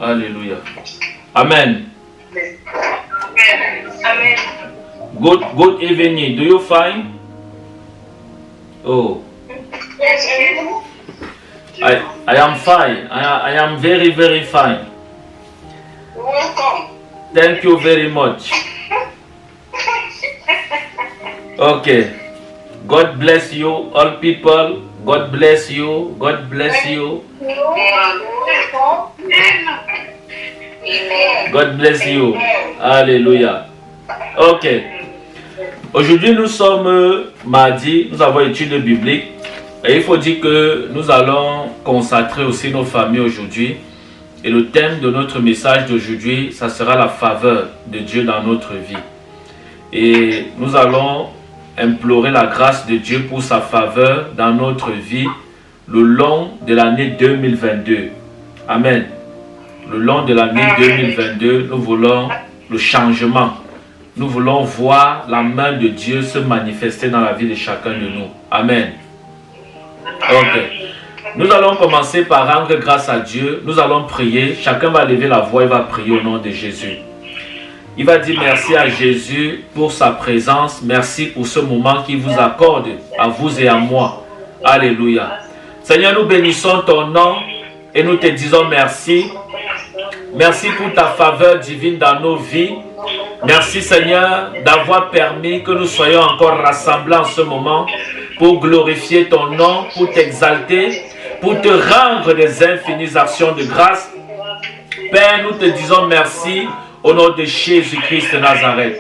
Alléluia. Amen. Amen. Good evening. Do you fine? Oh. I am fine. I am very, very fine. Welcome. Thank you very much. Okay. God bless you, all people. God bless you. God bless you. God bless you. Alléluia. Ok. Aujourd'hui, nous sommes mardi. Nous avons étude biblique. Et il faut dire que nous allons consacrer aussi nos familles aujourd'hui. Et le thème de notre message d'aujourd'hui, ça sera la faveur de Dieu dans notre vie. Et nous allons implorer la grâce de Dieu pour sa faveur dans notre vie le long de l'année 2022. Amen. Le long de l'année 2022, nous voulons le changement. Nous voulons voir la main de Dieu se manifester dans la vie de chacun de nous. Amen. Ok. Nous allons commencer par rendre grâce à Dieu. Nous allons prier. Chacun va lever la voix et va prier au nom de Jésus. Il va dire merci à Jésus pour sa présence. Merci pour ce moment qu'il vous accorde à vous et à moi. Alléluia. Seigneur, nous bénissons ton nom et nous te disons merci. Merci pour ta faveur divine dans nos vies. Merci Seigneur d'avoir permis que nous soyons encore rassemblés en ce moment pour glorifier ton nom, pour t'exalter, pour te rendre des infinies actions de grâce. Père, nous te disons merci au nom de Jésus-Christ de Nazareth.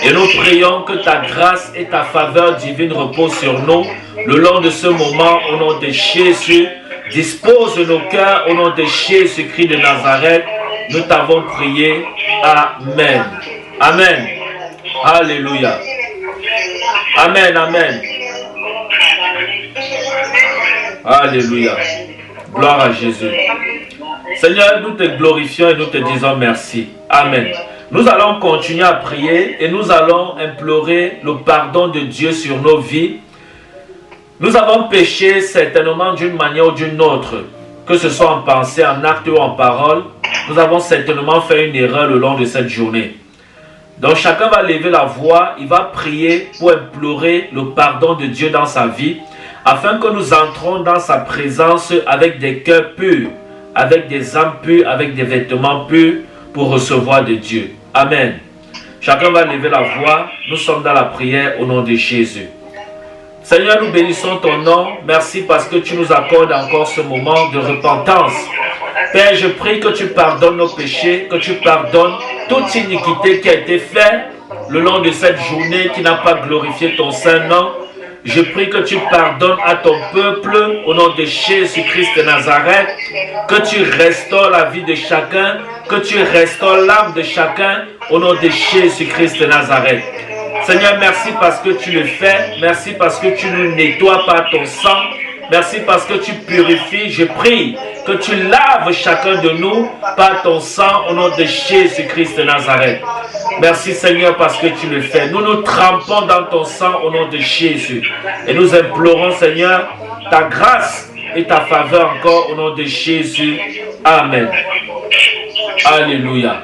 Et nous prions que ta grâce et ta faveur divine reposent sur nous le long de ce moment au nom de Jésus. Dispose nos cœurs au nom de Jésus-Christ de Nazareth. Nous t'avons prié. Amen. Amen. Alléluia. Amen. Amen. Alléluia. Gloire à Jésus. Seigneur, nous te glorifions et nous te disons merci. Amen. Nous allons continuer à prier et nous allons implorer le pardon de Dieu sur nos vies. Nous avons péché certainement d'une manière ou d'une autre, que ce soit en pensée, en acte ou en parole. Nous avons certainement fait une erreur le long de cette journée. Donc chacun va lever la voix, il va prier pour implorer le pardon de Dieu dans sa vie, afin que nous entrons dans sa présence avec des cœurs purs, avec des âmes pures, avec des vêtements purs, pour recevoir de Dieu. Amen. Chacun va lever la voix. Nous sommes dans la prière au nom de Jésus. Seigneur, nous bénissons ton nom. Merci parce que tu nous accordes encore ce moment de repentance. Père, je prie que tu pardonnes nos péchés, que tu pardonnes toute iniquité qui a été faite le long de cette journée qui n'a pas glorifié ton saint nom. Je prie que tu pardonnes à ton peuple au nom de Jésus-Christ de Nazareth, que tu restaures la vie de chacun, que tu restaures l'âme de chacun au nom de Jésus-Christ de Nazareth. Seigneur, merci parce que tu le fais, merci parce que tu nous nettoies par ton sang, merci parce que tu purifies. Je prie que tu laves chacun de nous par ton sang au nom de Jésus-Christ de Nazareth. Merci Seigneur parce que tu le fais. Nous nous trempons dans ton sang au nom de Jésus. Et nous implorons Seigneur ta grâce et ta faveur encore au nom de Jésus. Amen. Alléluia.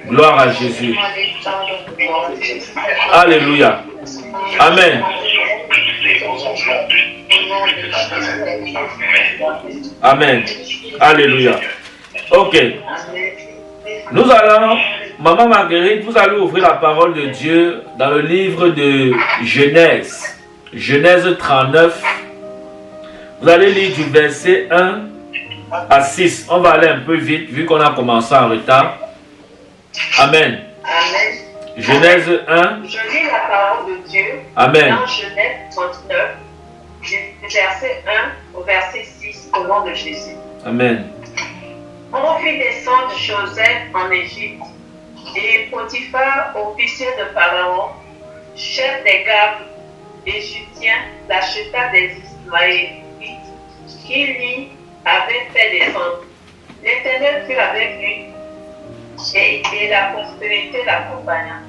Gloire à Jésus. Alléluia. Amen. Amen. Alléluia. Ok. Nous allons, Maman Marguerite, vous allez ouvrir la parole de Dieu dans le livre de Genèse. Genèse 39. Vous allez lire du verset 1 à 6. On va aller un peu vite vu qu'on a commencé en retard. Amen. Amen. Genèse 1. Je lis la parole de Dieu. Amen. Dans Genèse 39, du verset 1 au verset 6, au nom de Jésus. Amen. On fit descendre Joseph en Égypte, et Potiphar, officier de Pharaon, chef des gardes égyptiens, l'acheta des Ismaélites, qui lui avait fait descendre. L'Éternel fut avec lui, et la prospérité l'accompagna.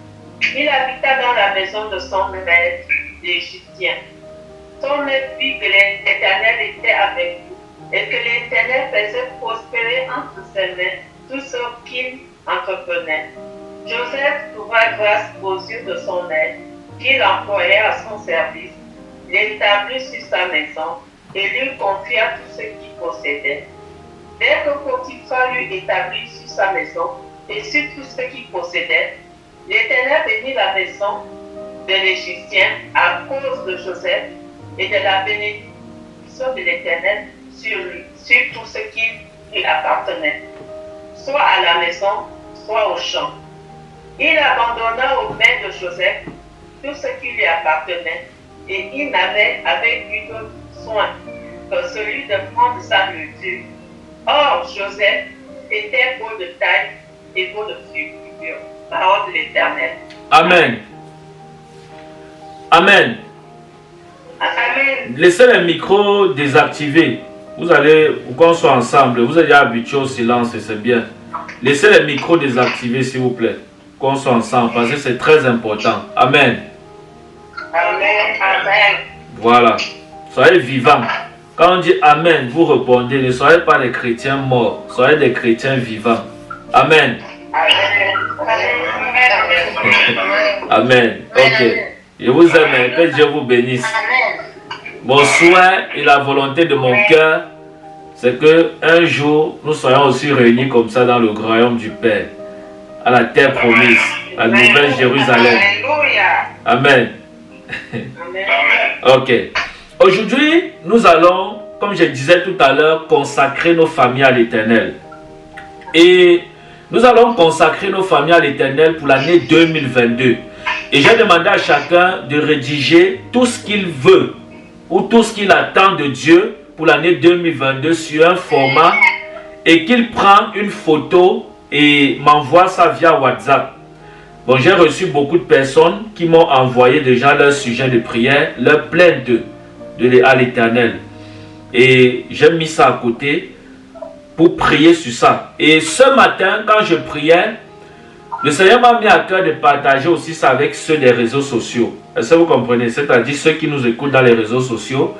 Il habita dans la maison de son maître, l'Égyptien. Son maître vit que l'Éternel était avec lui, et que l'Éternel faisait prospérer entre ses mains tout ce qu'il entreprenait. Joseph trouva grâce aux yeux de son aide, qu'il employait à son service, l'établit sur sa maison et lui confia tout ce qu'il possédait. Dès que Potiphar l'eut établi sur sa maison et sur tout ce qu'il possédait, l'Éternel bénit la maison de l'Égyptien à cause de Joseph et de la bénédiction de l'Éternel sur lui, sur tout ce qui lui appartenait, soit à la maison, soit au champ. Il abandonna aux mains de Joseph tout ce qui lui appartenait et il n'avait avec lui d'autre soin que celui de prendre sa nourriture. Or, Joseph était beau de taille et beau de figure. Parole de l'Éternel. Amen. Amen. Amen. Laissez les micros désactivés. Vous allez, qu'on soit ensemble, vous êtes déjà habitués au silence et c'est bien. Laissez les micros désactivés, s'il vous plaît. Qu'on soit ensemble, parce que c'est très important. Amen. Amen. Amen. Voilà. Soyez vivants. Quand on dit Amen, vous répondez. Ne soyez pas des chrétiens morts. Soyez des chrétiens vivants. Amen. Amen. Ok. Je vous aime. Que Dieu vous bénisse. Mon souhait et la volonté de mon cœur, c'est que un jour, nous soyons aussi réunis comme ça dans le royaume du Père, à la terre promise, à la nouvelle Jérusalem. Amen. Ok. Aujourd'hui, nous allons, comme je disais tout à l'heure, consacrer nos familles à l'Éternel. Et nous allons consacrer nos familles à l'Éternel pour l'année 2022. Et j'ai demandé à chacun de rédiger tout ce qu'il veut ou tout ce qu'il attend de Dieu pour l'année 2022 sur un format et qu'il prend une photo et m'envoie ça via WhatsApp. Bon, j'ai reçu beaucoup de personnes qui m'ont envoyé déjà leur sujet de prière, leur plainte à l'Éternel. Et j'ai mis ça à côté pour prier sur ça. Et ce matin, quand je priais, le Seigneur m'a mis à cœur de partager aussi ça avec ceux des réseaux sociaux. Est-ce que vous comprenez? C'est-à-dire ceux qui nous écoutent dans les réseaux sociaux.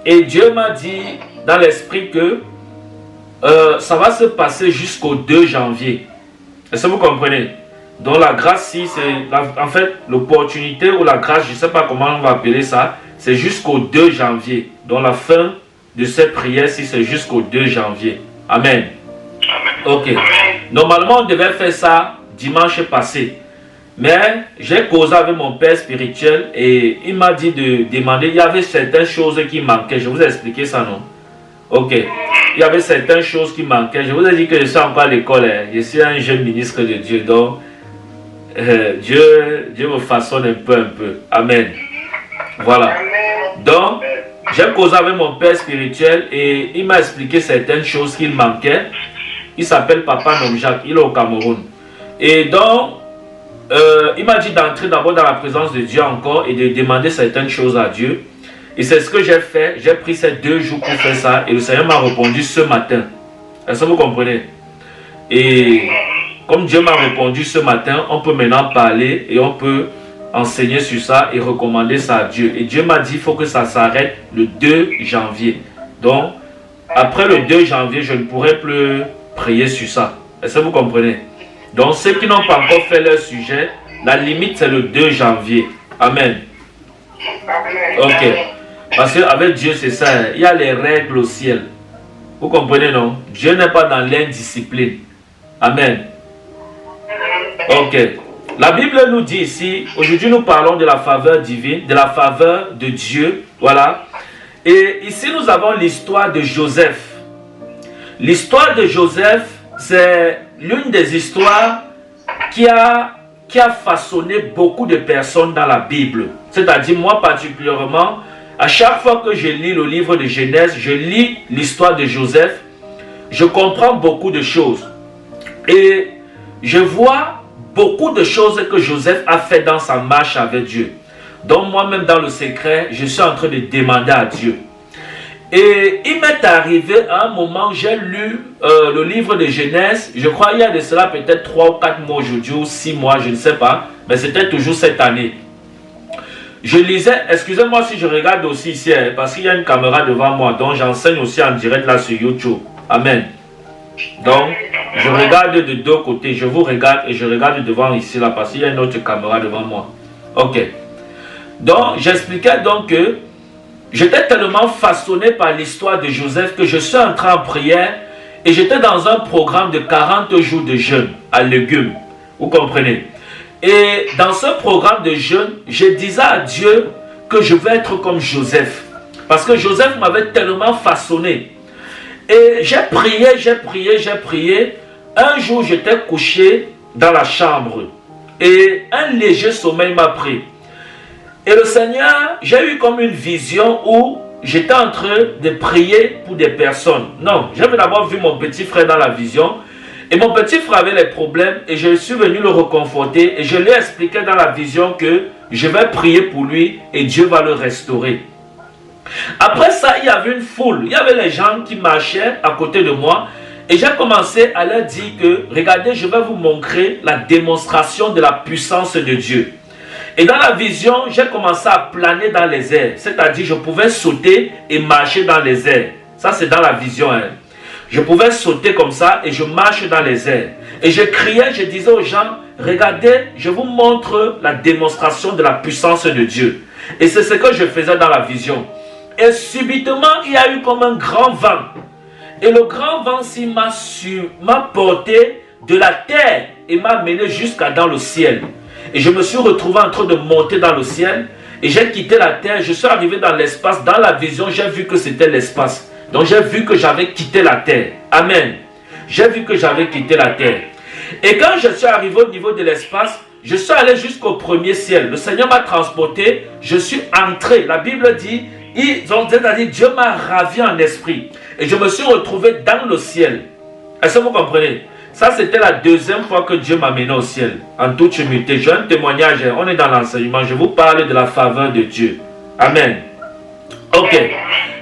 Et Dieu m'a dit dans l'esprit que ça va se passer jusqu'au 2 janvier. Est-ce que vous comprenez? Donc la grâce, si c'est en fait l'opportunité ou la grâce, je ne sais pas comment on va appeler ça, c'est jusqu'au 2 janvier. Donc la fin de cette prière, si c'est jusqu'au 2 janvier. Amen. Ok. Normalement, on devait faire ça dimanche passé. Mais j'ai causé avec mon père spirituel et il m'a dit de demander. Il y avait certaines choses qui manquaient. Je vous ai expliqué ça, non? Ok. Il y avait certaines choses qui manquaient. Je vous ai dit que je suis encore à l'école. Hein. Je suis un jeune ministre de Dieu. Donc, Dieu me façonne un peu. Amen. Voilà. Donc, j'ai causé avec mon père spirituel et il m'a expliqué certaines choses qu'il manquait. Il s'appelle Papa Nomjak, il est au Cameroun. Et donc, il m'a dit d'entrer d'abord dans la présence de Dieu encore et de demander certaines choses à Dieu. Et c'est ce que j'ai fait. J'ai pris ces 2 jours pour faire ça et le Seigneur m'a répondu ce matin. Est-ce que vous comprenez? Et comme Dieu m'a répondu ce matin, on peut maintenant parler et on peut enseigner sur ça et recommander ça à Dieu. Et Dieu m'a dit qu'il faut que ça s'arrête le 2 janvier. Donc, après le 2 janvier, je ne pourrai plus prier sur ça. Est-ce que vous comprenez? Donc, ceux qui n'ont pas encore fait leur sujet, la limite, c'est le 2 janvier. Amen. Ok. Parce qu'avec Dieu, c'est ça. Il y a les règles au ciel. Vous comprenez, non? Dieu n'est pas dans l'indiscipline. Amen. Ok. La Bible nous dit ici, aujourd'hui nous parlons de la faveur divine, de la faveur de Dieu. Voilà. Et ici nous avons l'histoire de Joseph. L'histoire de Joseph, c'est l'une des histoires qui a façonné beaucoup de personnes dans la Bible. C'est-à-dire moi particulièrement, à chaque fois que je lis le livre de Genèse, je lis l'histoire de Joseph, je comprends beaucoup de choses. Et je vois beaucoup de choses que Joseph a fait dans sa marche avec Dieu. Donc moi-même dans le secret, je suis en train de demander à Dieu. Et il m'est arrivé à un moment, j'ai lu le livre de Genèse, je crois il y a de cela peut-être 3 ou 4 mois aujourd'hui, ou 6 mois, je ne sais pas, mais c'était toujours cette année. Je lisais, excusez-moi si je regarde aussi ici, parce qu'il y a une caméra devant moi, donc j'enseigne aussi en direct là sur YouTube. Amen. Donc, je regarde de deux côtés, je vous regarde et je regarde devant ici là, parce qu'il y a une autre caméra devant moi. Ok. Donc, j'expliquais donc que j'étais tellement façonné par l'histoire de Joseph que je suis entré en prière et j'étais dans un programme de 40 jours de jeûne à légumes. Vous comprenez? Et dans ce programme de jeûne, je disais à Dieu que je veux être comme Joseph. Parce que Joseph m'avait tellement façonné. Et j'ai prié. Un jour, j'étais couché dans la chambre. Et un léger sommeil m'a pris. Et le Seigneur, j'ai eu comme une vision où j'étais en train de prier pour des personnes. Non, j'avais d'abord vu mon petit frère dans la vision. Et mon petit frère avait les problèmes et je suis venu le reconforter et je lui ai expliqué dans la vision que je vais prier pour lui et Dieu va le restaurer. Après ça, il y avait une foule, il y avait les gens qui marchaient à côté de moi et j'ai commencé à leur dire que regardez, je vais vous montrer la démonstration de la puissance de Dieu. Et dans la vision, j'ai commencé à planer dans les airs, c'est-à-dire je pouvais sauter et marcher dans les airs. Ça c'est dans la vision, hein. Je pouvais sauter comme ça et je marche dans les airs. Et je criais, je disais aux gens, regardez, je vous montre la démonstration de la puissance de Dieu. Et c'est ce que je faisais dans la vision. Et subitement, il y a eu comme un grand vent. Et le grand vent m'a porté de la terre et m'a mené jusqu'à dans le ciel. Et je me suis retrouvé en train de monter dans le ciel. Et j'ai quitté la terre, je suis arrivé dans l'espace. Dans la vision, j'ai vu que c'était l'espace. Donc j'ai vu que j'avais quitté la terre. Amen. J'ai vu que j'avais quitté la terre. Et quand je suis arrivé au niveau de l'espace, je suis allé jusqu'au premier ciel. Le Seigneur m'a transporté. Je suis entré. La Bible dit, c'est-à-dire Dieu m'a ravi en esprit. Et je me suis retrouvé dans le ciel. Est-ce que vous comprenez? Ça, c'était la deuxième fois que Dieu m'a mené au ciel. En toute humilité. J'ai un témoignage. On est dans l'enseignement. Je vous parle de la faveur de Dieu. Amen. Ok.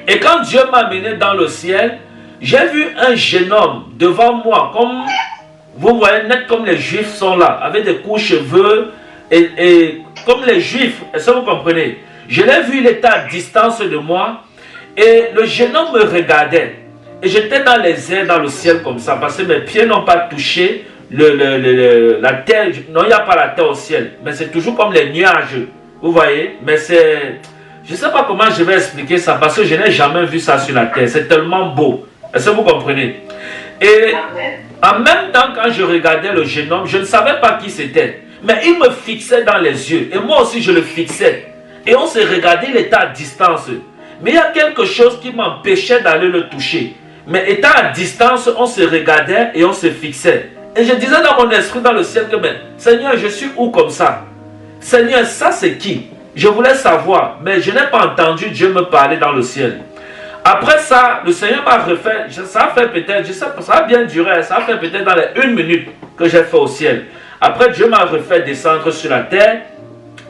Et quand Dieu m'a mené dans le ciel, j'ai vu un jeune homme devant moi, comme vous voyez, net comme les Juifs sont là, avec des courts cheveux, et comme les Juifs, est-ce que vous comprenez? Je l'ai vu, il était à distance de moi, et le jeune homme me regardait. Et j'étais dans les airs, dans le ciel comme ça, parce que mes pieds n'ont pas touché la terre. Non, il n'y a pas la terre au ciel, mais c'est toujours comme les nuages, vous voyez, mais c'est... Je ne sais pas comment je vais expliquer ça parce que je n'ai jamais vu ça sur la terre. C'est tellement beau. Est-ce que vous comprenez? Et en même temps, quand je regardais le jeune homme, je ne savais pas qui c'était. Mais il me fixait dans les yeux. Et moi aussi, je le fixais. Et on se regardait, il était à distance. Mais il y a quelque chose qui m'empêchait d'aller le toucher. Mais étant à distance, on se regardait et on se fixait. Et je disais dans mon esprit, dans le ciel, que Seigneur, je suis où comme ça? Seigneur, ça c'est qui? Je voulais savoir, mais je n'ai pas entendu Dieu me parler dans le ciel. Après ça, le Seigneur m'a refait, ça a fait peut-être, je sais pas, ça a bien duré, ça a fait peut-être dans les 1 minute que j'ai fait au ciel. Après, Dieu m'a refait descendre sur la terre.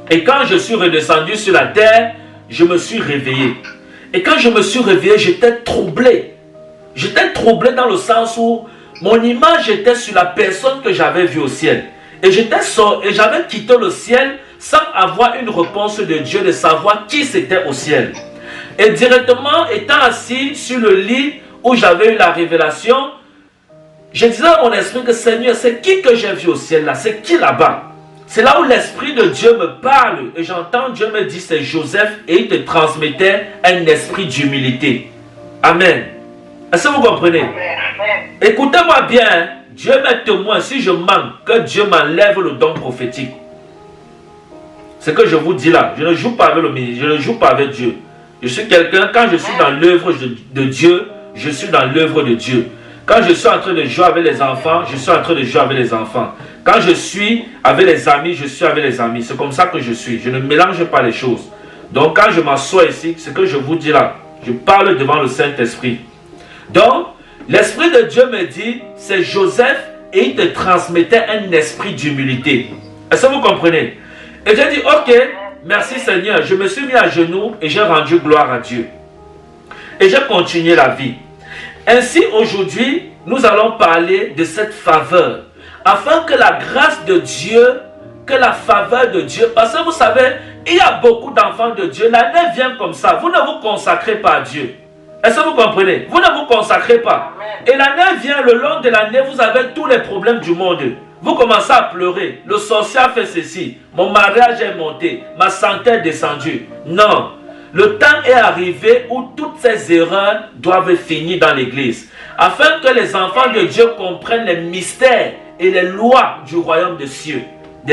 Et quand je suis redescendu sur la terre, je me suis réveillé. Et quand je me suis réveillé, j'étais troublé. J'étais troublé dans le sens où mon image était sur la personne que j'avais vue au ciel. Et j'avais quitté le ciel sans avoir une réponse de Dieu de savoir qui c'était au ciel. Et directement, étant assis sur le lit où j'avais eu la révélation, je disais à mon esprit que Seigneur, c'est qui que j'ai vu au ciel là? C'est qui là-bas? C'est là où l'Esprit de Dieu me parle et j'entends Dieu me dire c'est Joseph et il te transmettait un esprit d'humilité. Amen. Est-ce que vous comprenez? Écoutez-moi bien, Dieu m'est témoin si je manque que Dieu m'enlève le don prophétique. C'est que je vous dis là, je ne joue pas avec le ministre, je ne joue pas avec Dieu. Je suis quelqu'un, quand je suis dans l'œuvre de Dieu, je suis dans l'œuvre de Dieu. Quand je suis en train de jouer avec les enfants, je suis en train de jouer avec les enfants. Quand je suis avec les amis, je suis avec les amis. C'est comme ça que je suis. Je ne mélange pas les choses. Donc quand je m'assois ici, c'est que je vous dis là, je parle devant le Saint-Esprit. Donc, l'Esprit de Dieu me dit, c'est Joseph et il te transmettait un esprit d'humilité. Est-ce que vous comprenez? Et j'ai dit, ok, merci Seigneur. Je me suis mis à genoux et j'ai rendu gloire à Dieu. Et j'ai continué la vie. Ainsi, aujourd'hui, nous allons parler de cette faveur, afin que la grâce de Dieu que la faveur de Dieu, parce que vous savez, il y a beaucoup d'enfants de Dieu, l'année vient comme ça, vous ne vous consacrez pas à Dieu. Est-ce que vous comprenez? Vous ne vous consacrez pas. Et l'année vient, le long de l'année, vous avez tous les problèmes du monde. Vous commencez à pleurer. Le sorcier a fait ceci. Mon mariage est monté. Ma santé est descendue. Non. Le temps est arrivé où toutes ces erreurs doivent finir dans l'église. Afin que les enfants de Dieu comprennent les mystères et les lois du royaume des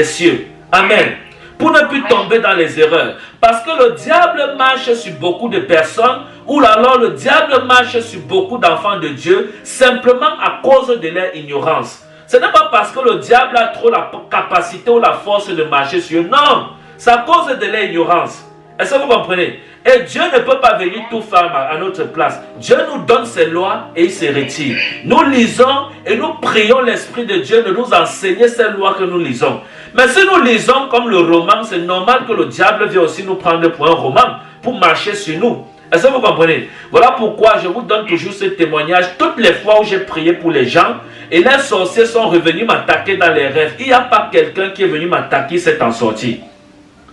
cieux. Amen. Pour ne plus tomber dans les erreurs. Parce que le diable marche sur beaucoup de personnes, ou alors le diable marche sur beaucoup d'enfants de Dieu, simplement à cause de leur ignorance. Ce n'est pas parce que le diable a trop la capacité ou la force de marcher sur eux. Non, c'est à cause de leur ignorance. Est-ce que vous comprenez? Et Dieu ne peut pas venir tout faire à notre place. Dieu nous donne ses lois et il se retire. Nous lisons et nous prions l'Esprit de Dieu de nous enseigner ces lois que nous lisons. Mais si nous lisons comme le roman, c'est normal que le diable vienne aussi nous prendre pour un roman, pour marcher sur nous. Est-ce que vous comprenez? Voilà pourquoi je vous donne toujours ce témoignage. Toutes les fois où j'ai prié pour les gens, et les sorciers sont revenus m'attaquer dans les rêves. Il n'y a pas quelqu'un qui est venu m'attaquer, c'est en sortie.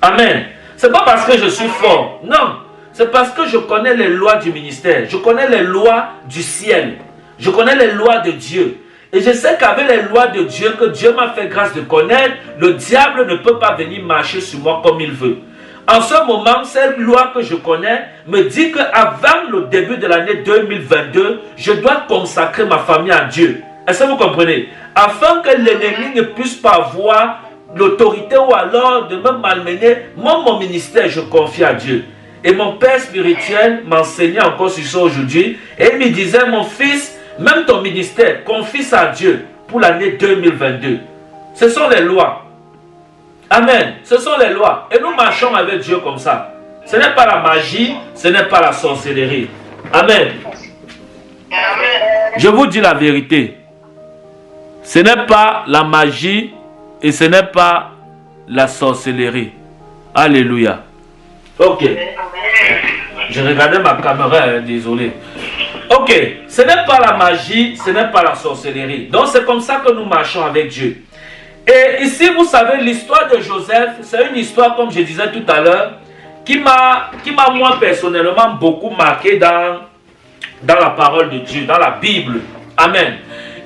Amen. Ce n'est pas parce que je suis fort. Non. C'est parce que je connais les lois du ministère. Je connais les lois du ciel. Je connais les lois de Dieu. Et je sais qu'avec les lois de Dieu, que Dieu m'a fait grâce de connaître, le diable ne peut pas venir marcher sur moi comme il veut. En ce moment, cette loi que je connais me dit qu'avant le début de l'année 2022, je dois consacrer ma famille à Dieu. Est-ce que vous comprenez? Afin que l'ennemi ne puisse pas avoir l'autorité ou alors de me malmener, mon ministère, je confie à Dieu. Et mon père spirituel m'enseignait encore sur ça aujourd'hui. Et il me disait, mon fils, même ton ministère, confie ça à Dieu pour l'année 2022. Ce sont les lois. Amen. Ce sont les lois. Et nous marchons avec Dieu comme ça. Ce n'est pas la magie, ce n'est pas la sorcellerie. Amen. Je vous dis la vérité. Ce n'est pas la magie et ce n'est pas la sorcellerie. Alléluia. Ok. Je regardais ma caméra, désolé. Ok. Ce n'est pas la magie, ce n'est pas la sorcellerie. Donc c'est comme ça que nous marchons avec Dieu. Et ici, vous savez, l'histoire de Joseph, c'est une histoire, comme je disais tout à l'heure, qui m'a moi personnellement beaucoup marqué dans la parole de Dieu, dans la Bible. Amen.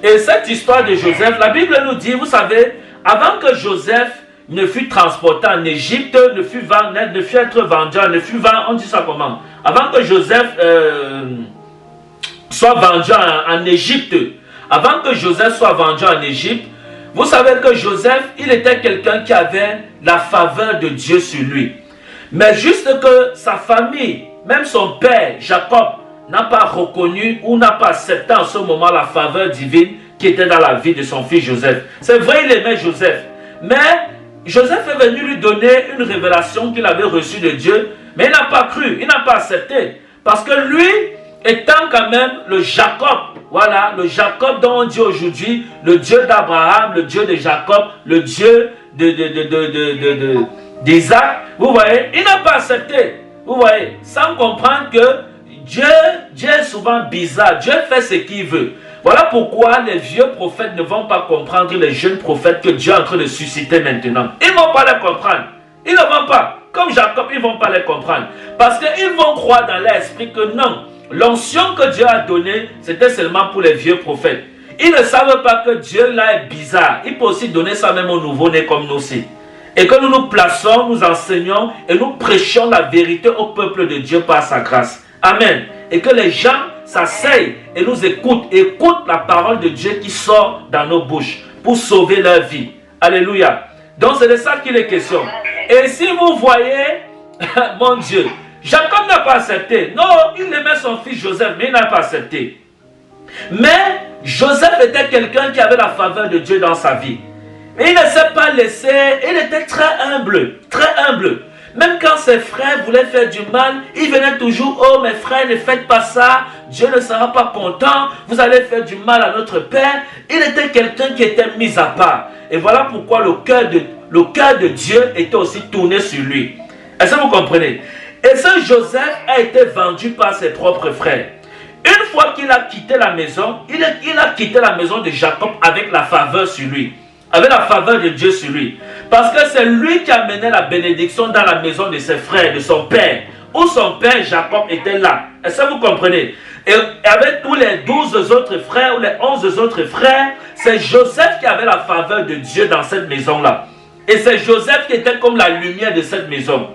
Et cette histoire de Joseph, la Bible nous dit, vous savez, avant que Joseph ne fut transporté en Égypte, ne fut être vendu, on dit ça comment? Avant que Joseph soit vendu en Égypte, avant que Joseph soit vendu en Égypte, vous savez que Joseph, il était quelqu'un qui avait la faveur de Dieu sur lui. Mais juste que sa famille, même son père, Jacob, n'a pas reconnu ou n'a pas accepté en ce moment la faveur divine qui était dans la vie de son fils Joseph. C'est vrai, il aimait Joseph. Mais Joseph est venu lui donner une révélation qu'il avait reçue de Dieu, mais il n'a pas cru, il n'a pas accepté. Parce que lui, étant quand même le Jacob, voilà, le Jacob dont on dit aujourd'hui, le Dieu d'Abraham, le Dieu de Jacob, le Dieu d'Isaac, vous voyez, il n'a pas accepté. Vous voyez, sans comprendre que Dieu est souvent bizarre, Dieu fait ce qu'il veut. Voilà pourquoi les vieux prophètes ne vont pas comprendre les jeunes prophètes que Dieu est en train de susciter maintenant. Ils ne vont pas les comprendre. Ils ne vont pas. Comme Jacob, ils ne vont pas les comprendre. Parce qu'ils vont croire dans l'esprit que non. L'onction que Dieu a donnée, c'était seulement pour les vieux prophètes. Ils ne savent pas que Dieu là est bizarre. Il peut aussi donner ça même aux nouveau-nés comme nous aussi. Et que nous nous plaçons, nous enseignons et nous prêchons la vérité au peuple de Dieu par sa grâce. Amen. Et que les gens s'asseyent et nous écoutent la parole de Dieu qui sort dans nos bouches pour sauver leur vie. Alléluia. Donc c'est de ça qu'il est question. Et si vous voyez, mon Dieu, Jacob n'a pas accepté. Non, il aimait son fils Joseph, mais il n'a pas accepté. Mais Joseph était quelqu'un qui avait la faveur de Dieu dans sa vie. Mais il ne s'est pas laissé, il était très humble, très humble. Même quand ses frères voulaient faire du mal, il venait toujours, oh mes frères, ne faites pas ça, Dieu ne sera pas content, vous allez faire du mal à notre Père. Il était quelqu'un qui était mis à part. Et voilà pourquoi le cœur de Dieu était aussi tourné sur lui. Est-ce que vous comprenez? Et ce Joseph a été vendu par ses propres frères. Une fois qu'il a quitté la maison, il a quitté la maison de Jacob avec la faveur sur lui. Avec la faveur de Dieu sur lui. Parce que c'est lui qui amenait la bénédiction dans la maison de ses frères, de son père. Où son père Jacob était là. Est-ce que vous comprenez? Et avec tous les 12 autres frères ou les 11 autres frères, c'est Joseph qui avait la faveur de Dieu dans cette maison-là. Et c'est Joseph qui était comme la lumière de cette maison.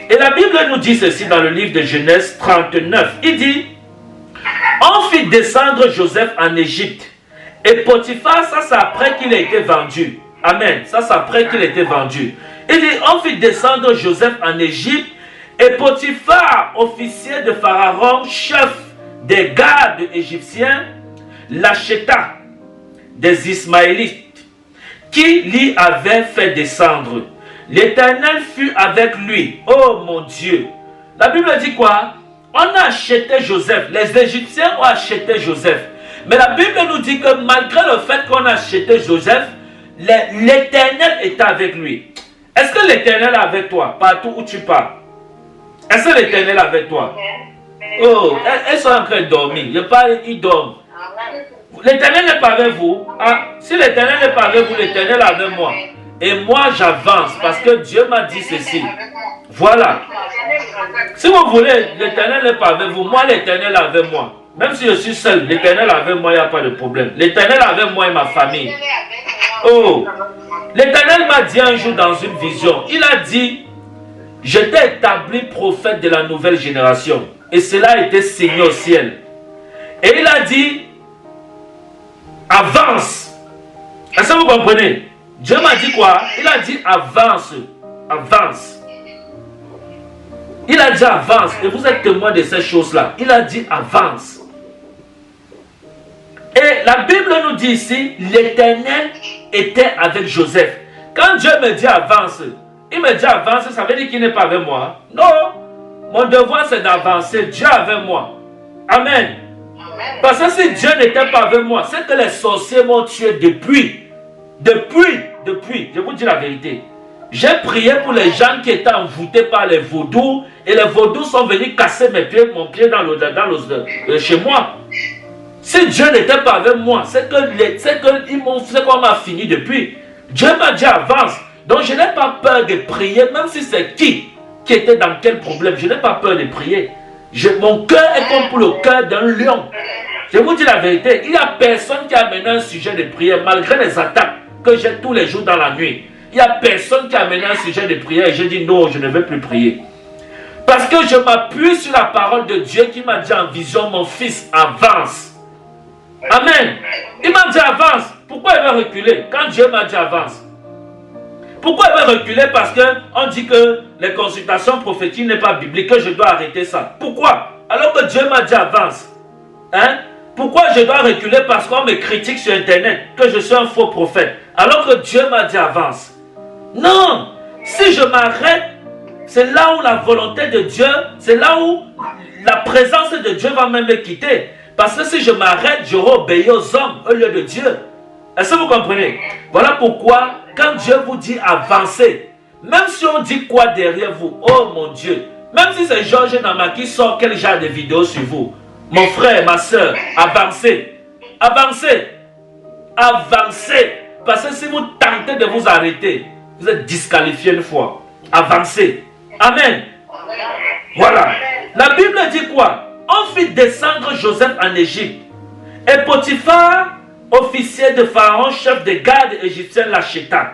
Et la Bible nous dit ceci dans le livre de Genèse 39. Il dit, on fit descendre Joseph en Égypte. Et Potiphar, ça c'est après qu'il a été vendu. Amen. Ça c'est après qu'il a été vendu. Il dit, on fit descendre Joseph en Égypte. Et Potiphar, officier de Pharaon, chef des gardes égyptiens, l'acheta des Ismaélites qui l'y avaient fait descendre. L'Éternel fut avec lui. Oh mon Dieu. La Bible dit quoi? On a acheté Joseph. Les Égyptiens ont acheté Joseph. Mais la Bible nous dit que malgré le fait qu'on a acheté Joseph, l'Éternel est avec lui. Est-ce que l'Éternel est avec toi partout où tu pars? Est-ce que l'Éternel est avec toi? Oh, elles sont en train de dormir. Je parle, ils dorment. L'Éternel n'est pas avec vous. Ah, si l'Éternel n'est pas avec vous, l'Éternel est avec moi. Et moi, j'avance parce que Dieu m'a dit ceci. Voilà. Si vous voulez, l'Éternel n'est pas avec vous. Moi, l'Éternel est avec moi. Même si je suis seul, l'Éternel est avec moi, il n'y a pas de problème. L'Éternel est avec moi et ma famille. Oh, l'Éternel m'a dit un jour dans une vision, il a dit, je t'ai établi prophète de la nouvelle génération. Et cela a été signé au ciel. Et il a dit, avance. Est-ce que vous comprenez? Dieu m'a dit quoi? Il a dit avance. Avance. Il a dit avance. Et vous êtes témoin de ces choses-là. Il a dit avance. Et la Bible nous dit ici, l'Éternel était avec Joseph. Quand Dieu me dit avance, il me dit avance, ça veut dire qu'il n'est pas avec moi. Non. Mon devoir c'est d'avancer. Dieu est avec moi. Amen. Parce que si Dieu n'était pas avec moi, c'est que les sorciers m'ont tué depuis. Je vous dis la vérité. J'ai prié pour les gens qui étaient envoûtés par les vaudous. Et les vaudous sont venus casser mon pied chez moi. Si Dieu n'était pas avec moi, c'est qu'on m'a fini depuis. Dieu m'a dit avance. Donc je n'ai pas peur de prier, même si c'est qui était dans quel problème. Je n'ai pas peur de prier. Mon cœur est comme pour le cœur d'un lion. Je vous dis la vérité. Il n'y a personne qui a amené un sujet de prière, malgré les attaques que j'ai tous les jours dans la nuit. Il n'y a personne qui a amené un sujet de prière et j'ai dit non, je ne veux plus prier. Parce que je m'appuie sur la parole de Dieu qui m'a dit en vision, mon fils, avance. Amen. Il m'a dit avance. Pourquoi il va reculer quand Dieu m'a dit avance? Pourquoi il va reculer? Parce qu'on dit que les consultations prophétiques n'est pas biblique, que je dois arrêter ça. Pourquoi? Alors que Dieu m'a dit avance. Hein? Pourquoi je dois reculer? Parce qu'on me critique sur Internet, que je suis un faux prophète. Alors que Dieu m'a dit avance. Non! Si je m'arrête, c'est là où la volonté de Dieu, c'est là où la présence de Dieu va même me quitter. Parce que si je m'arrête, j'aurai obéi aux hommes au lieu de Dieu. Est-ce que vous comprenez? Voilà pourquoi, quand Dieu vous dit avancez, même si on dit quoi derrière vous, oh mon Dieu, même si c'est Georges Nama qui sort quel genre de vidéo sur vous, mon frère, ma soeur, avancez, avancez, avancez. Parce que si vous tentez de vous arrêter, vous êtes disqualifié une fois. Avancez. Amen. Voilà. La Bible dit quoi? On fit descendre Joseph en Égypte. Et Potiphar, officier de Pharaon, chef des gardes égyptiens, l'acheta.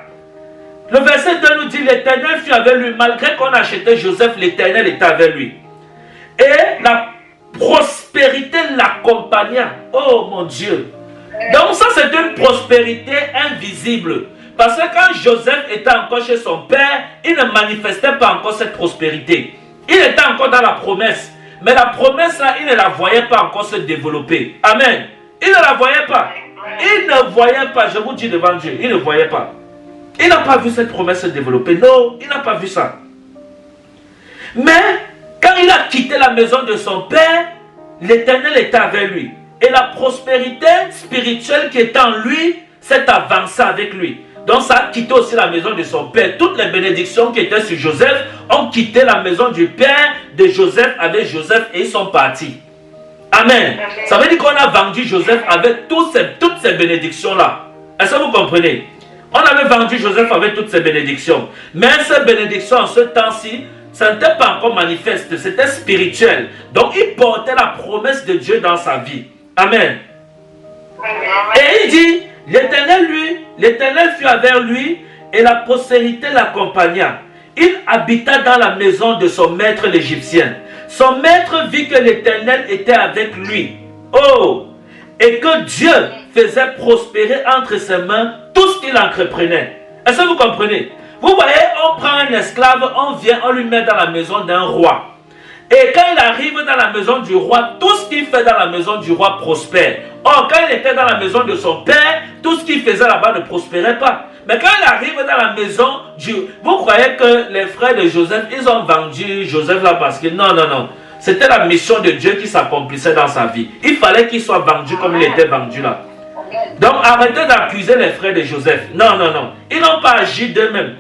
Le verset 2 nous dit, l'Éternel fut avec lui. Malgré qu'on achetait Joseph, l'Éternel était avec lui. Et la prospérité l'accompagna. Oh mon Dieu. Donc ça c'est une prospérité invisible. Parce que quand Joseph était encore chez son père, il ne manifestait pas encore cette prospérité. Il était encore dans la promesse. Mais la promesse là, il ne la voyait pas encore se développer. Amen. Il ne la voyait pas. Il ne voyait pas, je vous dis devant Dieu, il ne voyait pas. Il n'a pas vu cette promesse se développer. Non, il n'a pas vu ça. Mais quand il a quitté la maison de son père, l'Éternel était avec lui. Et la prospérité spirituelle qui était en lui s'est avancée avec lui. Donc ça a quitté aussi la maison de son père. Toutes les bénédictions qui étaient sur Joseph ont quitté la maison du père de Joseph avec Joseph et ils sont partis. Amen. Ça veut dire qu'on a vendu Joseph avec toutes ces bénédictions-là. Est-ce que vous comprenez? On avait vendu Joseph avec toutes ses bénédictions. Mais ces bénédictions en ce temps-ci, ça n'était pas encore manifeste, c'était spirituel. Donc il portait la promesse de Dieu dans sa vie. Amen. Et il dit, l'Éternel fut avec lui et la postérité l'accompagna. Il habita dans la maison de son maître l'Égyptien. Son maître vit que l'Éternel était avec lui. Oh! Et que Dieu faisait prospérer entre ses mains tout ce qu'il entreprenait. Est-ce que vous comprenez? Vous voyez, on prend un esclave, on vient, on lui met dans la maison d'un roi. Et quand il arrive dans la maison du roi, tout ce qu'il fait dans la maison du roi prospère. Or, quand il était dans la maison de son père, tout ce qu'il faisait là-bas ne prospérait pas. Mais quand il arrive dans la maison du... Vous croyez que les frères de Joseph, ils ont vendu Joseph là parce que... Non, non, non. C'était la mission de Dieu qui s'accomplissait dans sa vie. Il fallait qu'il soit vendu comme il était vendu là. Donc, arrêtez d'accuser les frères de Joseph. Non, non, non. Ils n'ont pas agi d'eux-mêmes.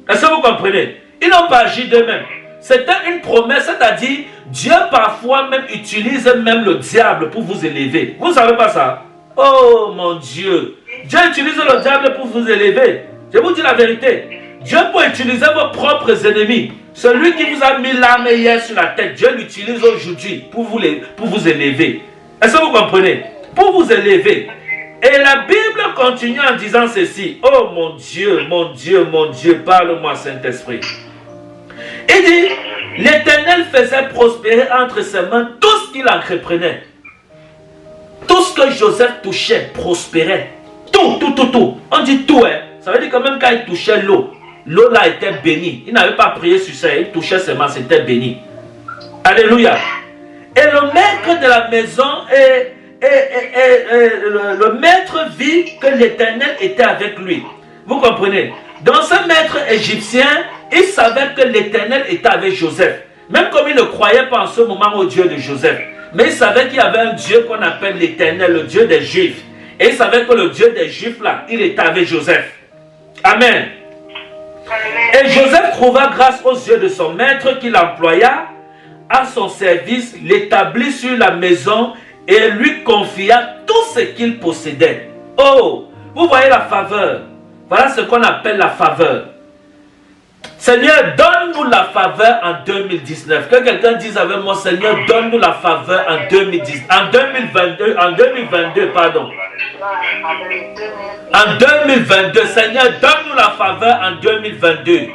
Est-ce que vous comprenez? Ils n'ont pas agi d'eux-mêmes. C'était une promesse, c'est-à-dire, Dieu parfois même utilise même le diable pour vous élever. Vous ne savez pas ça? Oh mon Dieu! Dieu utilise le diable pour vous élever. Je vous dis la vérité. Dieu peut utiliser vos propres ennemis. Celui qui vous a mis l'arme hier sur la tête, Dieu l'utilise aujourd'hui pour vous élever. Est-ce que vous comprenez? Pour vous élever. Et la Bible continue en disant ceci. Oh mon Dieu, mon Dieu, mon Dieu, parle-moi Saint-Esprit. Il dit, l'Éternel faisait prospérer entre ses mains tout ce qu'il entreprenait. Tout ce que Joseph touchait prospérait. Tout, tout, tout, tout. On dit tout, hein. Ça veut dire que même quand il touchait l'eau, l'eau là était bénie. Il n'avait pas prié sur ça, il touchait ses mains, c'était béni. Alléluia. Et le maître de la maison le maître vit que l'Éternel était avec lui. Vous comprenez? Dans ce maître égyptien, il savait que l'Éternel était avec Joseph. Même comme il ne croyait pas en ce moment au Dieu de Joseph. Mais il savait qu'il y avait un Dieu qu'on appelle l'Éternel, le Dieu des Juifs. Et il savait que le Dieu des Juifs là, il était avec Joseph. Amen. Et Joseph trouva grâce aux yeux de son maître qui l'employa à son service, l'établit sur la maison et lui confia tout ce qu'il possédait. Oh, vous voyez la faveur. Voilà ce qu'on appelle la faveur. Seigneur, donne-nous la faveur en 2019. Que quelqu'un dise avec moi, Seigneur, donne-nous la faveur en 2010, en 2022, pardon. En 2022, Seigneur, donne-nous la faveur en 2022.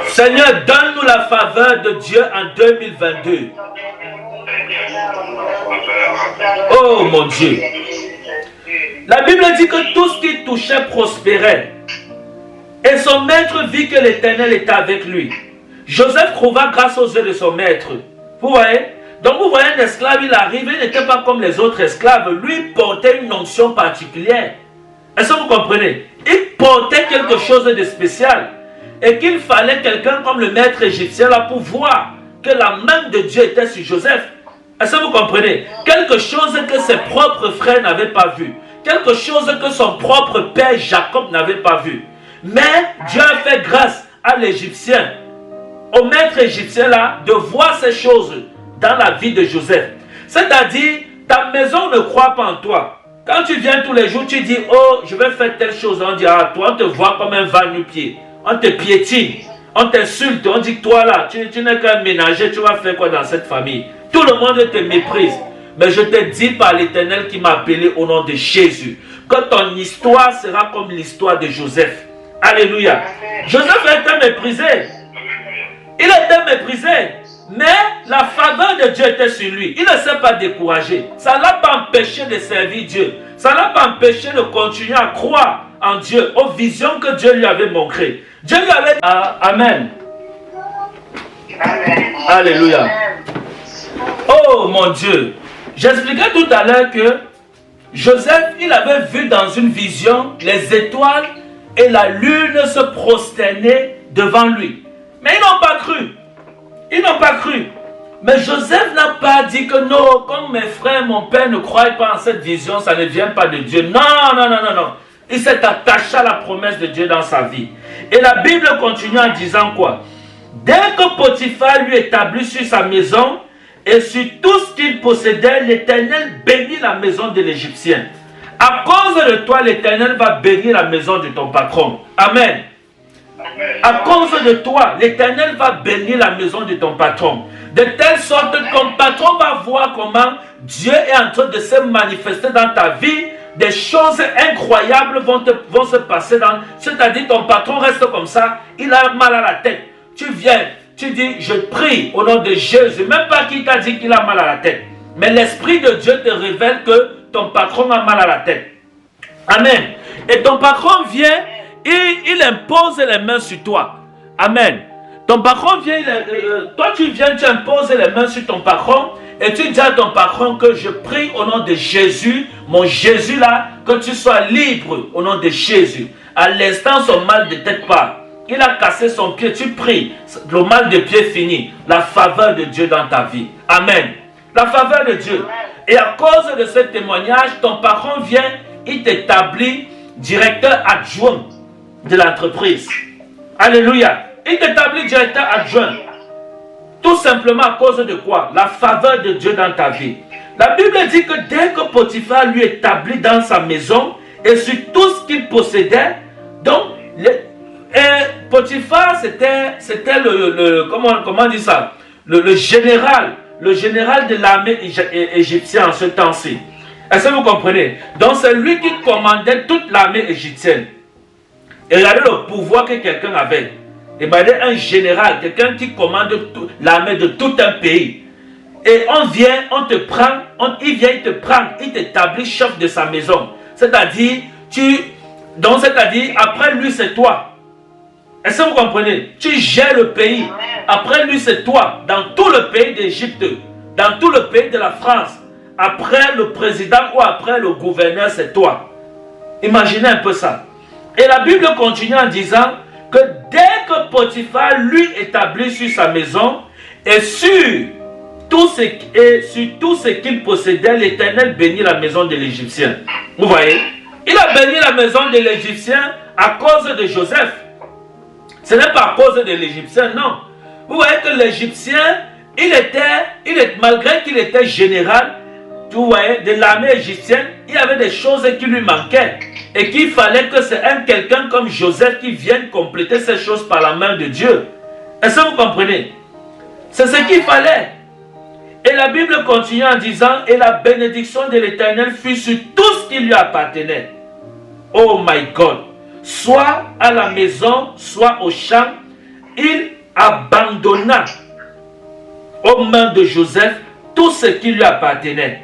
Seigneur, donne-nous la faveur de Dieu en 2022. Oh mon Dieu. La Bible dit que tout ce qui touchait prospérait. Et son maître vit que l'Éternel était avec lui. Joseph trouva grâce aux yeux de son maître. Vous voyez? Donc vous voyez un esclave, il arrive, il n'était pas comme les autres esclaves. Lui portait une onction particulière. Est-ce que vous comprenez? Il portait quelque chose de spécial. Et qu'il fallait quelqu'un comme le maître égyptien là pour voir que la main de Dieu était sur Joseph. Est-ce que vous comprenez? Quelque chose que ses propres frères n'avaient pas vu. Quelque chose que son propre père Jacob n'avait pas vu. Mais Dieu a fait grâce à l'Égyptien, au maître égyptien là, de voir ces choses dans la vie de Joseph. C'est-à-dire, ta maison ne croit pas en toi. Quand tu viens tous les jours, tu dis, oh, je vais faire telle chose. On dit, ah, toi, on te voit comme un va-nu-pied. On te piétine, on t'insulte, on dit, toi là, tu n'es qu'un ménager, tu vas faire quoi dans cette famille? Tout le monde te méprise. Mais je te dis par l'Éternel qui m'a appelé au nom de Jésus, que ton histoire sera comme l'histoire de Joseph. Alléluia. Joseph était méprisé. Il était méprisé. Mais la faveur de Dieu était sur lui. Il ne s'est pas découragé. Ça ne l'a pas empêché de servir Dieu. Ça ne l'a pas empêché de continuer à croire en Dieu, aux visions que Dieu lui avait montrées. Dieu lui avait dit, Amen. Amen. Alléluia. Oh mon Dieu. J'expliquais tout à l'heure que Joseph, il avait vu dans une vision les étoiles et la lune se prosterner devant lui. Mais ils n'ont pas cru. Ils n'ont pas cru. Mais Joseph n'a pas dit que non, comme mes frères, mon père ne croit pas en cette vision, ça ne vient pas de Dieu. Non, non, non, non, non. Il s'est attaché à la promesse de Dieu dans sa vie. Et la Bible continue en disant quoi? Dès que Potiphar lui établit sur sa maison et sur tout ce qu'il possédait, l'Éternel bénit la maison de l'Égyptien. À cause de toi, l'Éternel va bénir la maison de ton patron. Amen. À cause de toi, l'Éternel va bénir la maison de ton patron. De telle sorte que ton patron va voir comment Dieu est en train de se manifester dans ta vie. Des choses incroyables vont se passer dans... C'est-à-dire ton patron reste comme ça, il a mal à la tête. Tu viens, tu dis, je prie au nom de Jésus. Même pas qui t'a dit qu'il a mal à la tête. Mais l'Esprit de Dieu te révèle que ton patron a mal à la tête. Amen. Et ton patron vient, il impose les mains sur toi. Amen. Ton patron vient, toi tu viens, tu imposes les mains sur ton patron et tu dis à ton patron que je prie au nom de Jésus, mon Jésus là, que tu sois libre au nom de Jésus. À l'instant, son mal de tête part. Il a cassé son pied, tu pries, le mal de pied fini. La faveur de Dieu dans ta vie. Amen. La faveur de Dieu. Et à cause de ce témoignage, ton patron vient, il t'établit directeur adjoint de l'entreprise. Alléluia. Il t'établit directeur adjoint. Tout simplement à cause de quoi? La faveur de Dieu dans ta vie. La Bible dit que dès que Potiphar lui établit dans sa maison et sur tout ce qu'il possédait, donc Potiphar c'était comment on dit ça? Le général de l'armée égyptienne en ce temps-ci. Est-ce que vous comprenez? Donc c'est lui qui commandait toute l'armée égyptienne. Et regardez le pouvoir que quelqu'un avait. Et bien, un général, quelqu'un qui commande l'armée de tout un pays. Et on vient, on te prend, il vient, il te prend, il t'établit chef de sa maison. C'est-à-dire, après lui c'est toi. Est-ce que vous comprenez? Tu gères le pays. Après lui c'est toi. Dans tout le pays d'Égypte, dans tout le pays de la France, après le président ou après le gouverneur c'est toi. Imaginez un peu ça. Et la Bible continue en disant que dès que Potiphar lui établit sur sa maison et sur tout ce qu'il possédait, l'Éternel bénit la maison de l'Égyptien. Vous voyez? Il a béni la maison de l'Égyptien à cause de Joseph. Ce n'est pas à cause de l'Égyptien, non. Vous voyez que l'Égyptien, malgré qu'il était général, vous voyez, de l'armée égyptienne, il y avait des choses qui lui manquaient. Et qu'il fallait que c'est quelqu'un comme Joseph qui vienne compléter ces choses par la main de Dieu. Est-ce que vous comprenez? C'est ce qu'il fallait. Et la Bible continue en disant, et la bénédiction de l'Éternel fut sur tout ce qui lui appartenait. Oh my God. Soit à la maison, soit au champ, il abandonna aux mains de Joseph tout ce qui lui appartenait.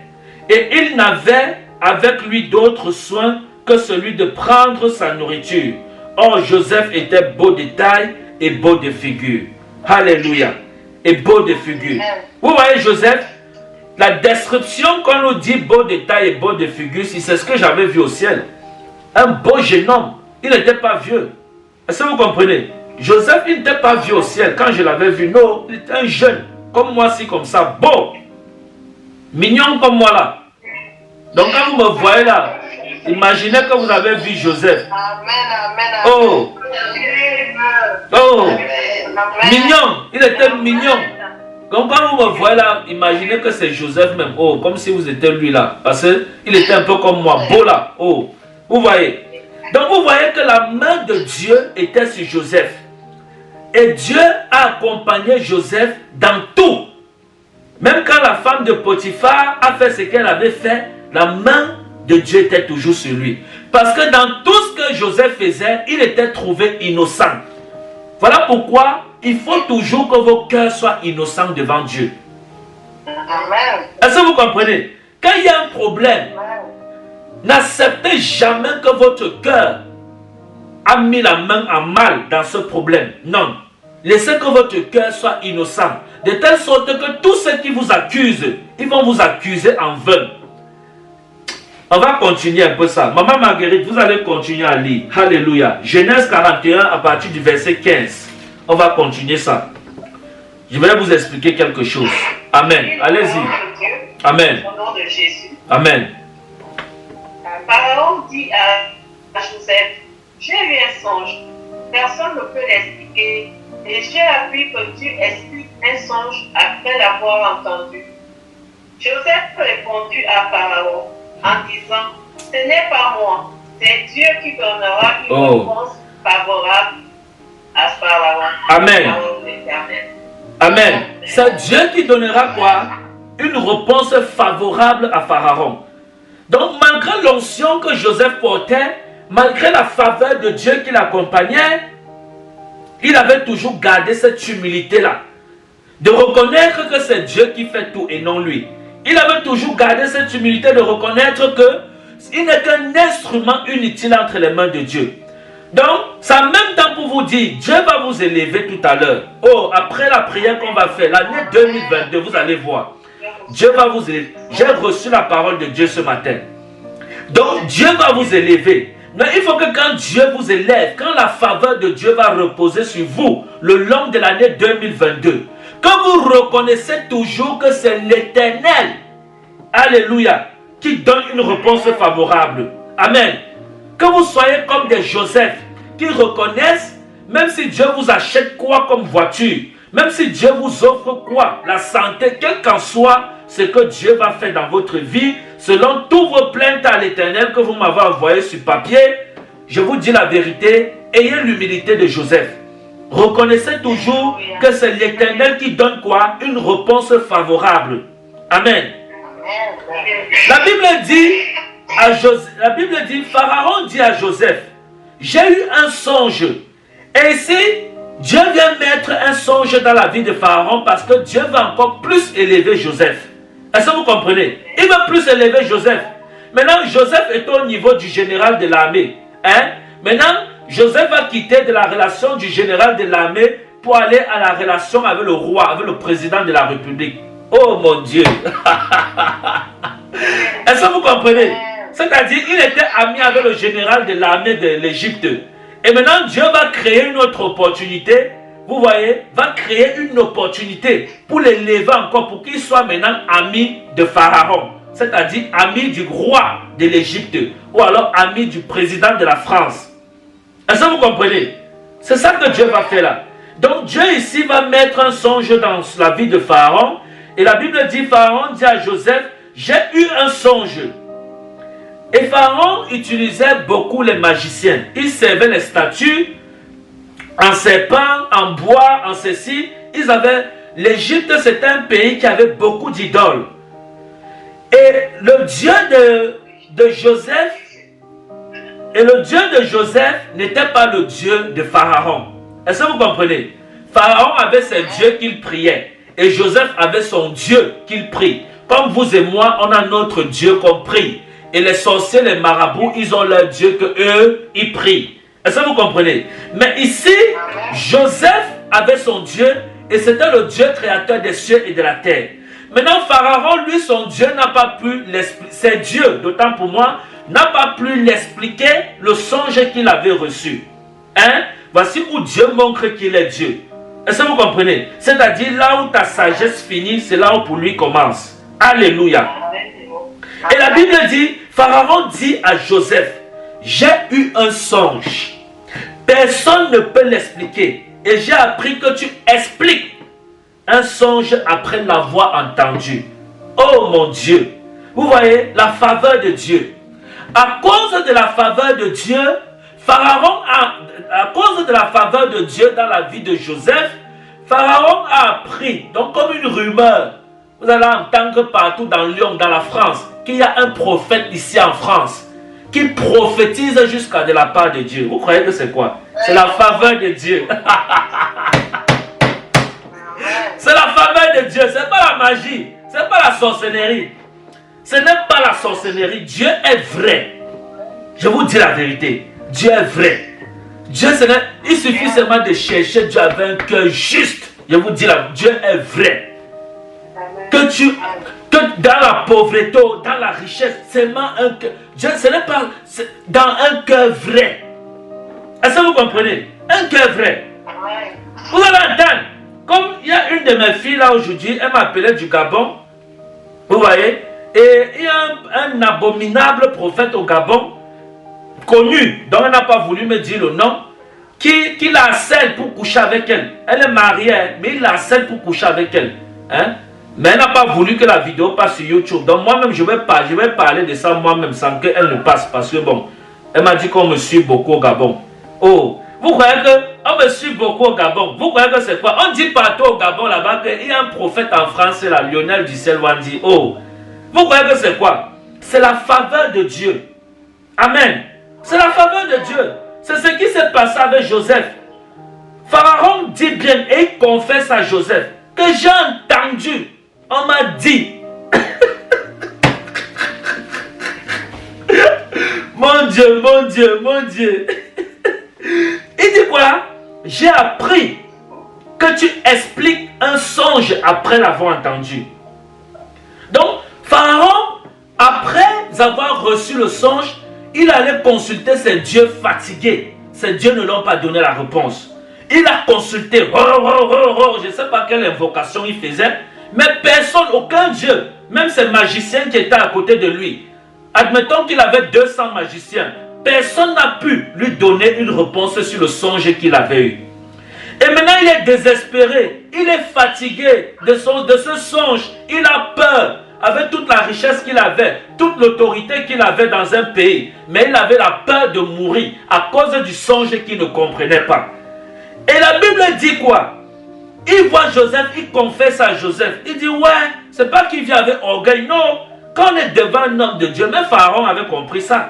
Et il n'avait avec lui d'autres soins que celui de prendre sa nourriture. Or, Joseph était beau de taille et beau de figure. Alléluia. Et beau de figure. Vous voyez Joseph, la description qu'on nous dit beau de taille et beau de figure, c'est ce que j'avais vu au ciel. Un beau jeune homme. Il n'était pas vieux. Est-ce que vous comprenez? Joseph, il n'était pas vieux au ciel quand je l'avais vu. Non, il était un jeune. Comme moi, si comme ça. Beau. Mignon comme moi là. Donc quand vous me voyez là, imaginez que vous avez vu Joseph. Oh. Oh. Mignon. Il était mignon. Donc quand vous me voyez là, imaginez que c'est Joseph même. Oh, comme si vous étiez lui là. Parce qu'il était un peu comme moi. Beau là. Oh. Vous voyez. Donc vous voyez que la main de Dieu était sur Joseph. Et Dieu a accompagné Joseph dans tout. Même quand la femme de Potiphar a fait ce qu'elle avait fait, la main de Dieu était toujours sur lui. Parce que dans tout ce que Joseph faisait, il était trouvé innocent. Voilà pourquoi il faut toujours que vos cœurs soient innocents devant Dieu. Amen. Est-ce que vous comprenez? Quand il y a un problème, n'acceptez jamais que votre cœur a mis la main en mal dans ce problème. Non. Laissez que votre cœur soit innocent. De telle sorte que tous ceux qui vous accusent, ils vont vous accuser en vain. On va continuer un peu ça. Maman Marguerite, vous allez continuer à lire. Alléluia. Genèse 41 à partir du verset 15. On va continuer ça. Je vais vous expliquer quelque chose. Amen. Allez-y. Amen. Au nom de Jésus. Amen. Pharaon dit à Joseph, j'ai eu un songe. Personne ne peut l'expliquer. Et j'ai appris que Dieu explique un songe après l'avoir entendu. Joseph répondit à Pharaon en disant, Ce n'est pas moi, c'est Dieu qui donnera une réponse favorable à Pharaon. Amen. Amen. C'est Dieu qui donnera quoi? Une réponse favorable à Pharaon. Donc malgré l'onction que Joseph portait, malgré la faveur de Dieu qui l'accompagnait, il avait toujours gardé cette humilité-là. De reconnaître que c'est Dieu qui fait tout et non lui. Il avait toujours gardé cette humilité de reconnaître qu'il n'est qu'un instrument inutile entre les mains de Dieu. Donc, ça en même temps pour vous dire, Dieu va vous élever tout à l'heure. Oh, après la prière qu'on va faire, l'année 2022, vous allez voir. Dieu va vous élever. J'ai reçu la parole de Dieu ce matin. Donc, Dieu va vous élever. Mais il faut que quand Dieu vous élève, quand la faveur de Dieu va reposer sur vous, le long de l'année 2022, que vous reconnaissez toujours que c'est l'Éternel, alléluia, qui donne une réponse favorable. Amen. Que vous soyez comme des Joseph qui reconnaissent, même si Dieu vous achète quoi comme voiture, même si Dieu vous offre quoi, la santé, quel qu'en soit ce que Dieu va faire dans votre vie, selon toutes vos plaintes à l'Éternel que vous m'avez envoyées sur papier, je vous dis la vérité, ayez l'humilité de Joseph. Reconnaissez toujours que c'est l'Éternel qui donne quoi? Une réponse favorable. Amen. La Bible dit, Pharaon dit à Joseph, j'ai eu un songe. Et ici, Dieu vient mettre un songe dans la vie de Pharaon parce que Dieu va encore plus élever Joseph. Est-ce que vous comprenez? Il va plus élever Joseph. Maintenant, Joseph est au niveau du général de l'armée. Maintenant, Joseph va quitter de la relation du général de l'armée pour aller à la relation avec le roi, avec le président de la République. Oh mon Dieu! Est-ce que vous comprenez? C'est-à-dire, il était ami avec le général de l'armée de l'Égypte. Et maintenant, Dieu va créer une autre opportunité. Vous voyez, va créer une opportunité pour l'élever encore, pour qu'il soit maintenant ami de Pharaon. C'est-à-dire ami du roi de l'Égypte. Ou alors ami du président de la France. Est-ce que vous comprenez? C'est ça que Dieu va faire là. Donc Dieu ici va mettre un songe dans la vie de Pharaon. Et la Bible dit, Pharaon dit à Joseph, j'ai eu un songe. Et Pharaon utilisait beaucoup les magiciens. Il servait les statues en serpent, en bois, en ceci. L'Égypte, c'était un pays qui avait beaucoup d'idoles. Et le Dieu de Joseph, n'était pas le Dieu de Pharaon. Est-ce que vous comprenez? Pharaon avait ses dieux qu'il priait. Et Joseph avait son Dieu qu'il prie. Comme vous et moi, on a notre Dieu qu'on prie. Et les sorciers, les marabouts, ils ont leur Dieu que eux, ils prient. Est-ce que vous comprenez? Mais ici, Joseph avait son Dieu et c'était le Dieu créateur des cieux et de la terre. Maintenant, Pharaon, lui, son Dieu n'a pas pu l'expliquer. C'est Dieu, d'autant pour moi, n'a pas pu l'expliquer le songe qu'il avait reçu. Voici où Dieu montre qu'il est Dieu. Est-ce que vous comprenez? C'est-à-dire, là où ta sagesse finit, c'est là où pour lui commence. Alléluia. Et la Bible dit, Pharaon dit à Joseph, j'ai eu un songe. Personne ne peut l'expliquer. Et j'ai appris que tu expliques un songe après l'avoir entendu. Oh mon Dieu. Vous voyez, la faveur de Dieu. À cause de la faveur de Dieu, à cause de la faveur de Dieu dans la vie de Joseph, Pharaon a appris, donc comme une rumeur, vous allez entendre partout dans Lyon, dans la France, qu'il y a un prophète ici en France qui prophétise jusqu'à de la part de Dieu. Vous croyez que c'est quoi? C'est la faveur de Dieu. C'est la faveur de Dieu, c'est pas la magie, c'est pas la sorcellerie. Ce n'est pas la sorcellerie, Dieu est vrai. Je vous dis la vérité, Dieu est vrai. Dieu, il suffit seulement de chercher Dieu avec un cœur juste. Je vous dis Dieu est vrai. Que dans la pauvreté, dans la richesse, seulement un cœur. Dieu, ce n'est pas dans un cœur vrai. Est-ce que vous comprenez? Un cœur vrai. Vous allez entendre. Comme il y a une de mes filles là aujourd'hui, elle m'appelait du Gabon. Vous voyez? Et il y a un abominable prophète au Gabon, connu, dont elle n'a pas voulu me dire le nom, qui la harcèle pour coucher avec elle. Elle est mariée, mais il la harcèle pour coucher avec elle. Mais elle n'a pas voulu que la vidéo passe sur YouTube. Donc moi-même, je vais parler de ça moi-même sans qu'elle ne passe. Parce que bon, elle m'a dit qu'on me suit beaucoup au Gabon. Oh, vous croyez qu'on me suit beaucoup au Gabon? Vous croyez que c'est quoi? On dit partout au Gabon là-bas qu'il y a un prophète en France, c'est la Lionel Dussel-Wandi. Oh, vous croyez que c'est quoi? C'est la faveur de Dieu. Amen. C'est la faveur de Dieu. C'est ce qui s'est passé avec Joseph. Pharaon dit bien et il confesse à Joseph que j'ai entendu. On m'a dit. Mon Dieu, mon Dieu, mon Dieu. Il dit quoi? J'ai appris que tu expliques un songe après l'avoir entendu. Donc, Pharaon, après avoir reçu le songe, il allait consulter ses dieux fatigués. Ces dieux ne l'ont pas donné la réponse. Il a consulté. Je ne sais pas quelle invocation il faisait. Mais personne, aucun dieu, même ces magiciens qui étaient à côté de lui. Admettons qu'il avait 200 magiciens. Personne n'a pu lui donner une réponse sur le songe qu'il avait eu. Et maintenant il est désespéré. Il est fatigué de ce songe. Il a peur. Avec toute la richesse qu'il avait, toute l'autorité qu'il avait dans un pays. Mais il avait la peur de mourir à cause du songe qu'il ne comprenait pas. Et la Bible dit quoi? Il voit Joseph, il confesse à Joseph. Il dit, ouais, c'est pas qu'il vient avec orgueil. Non, quand on est devant un homme de Dieu, même Pharaon avait compris ça.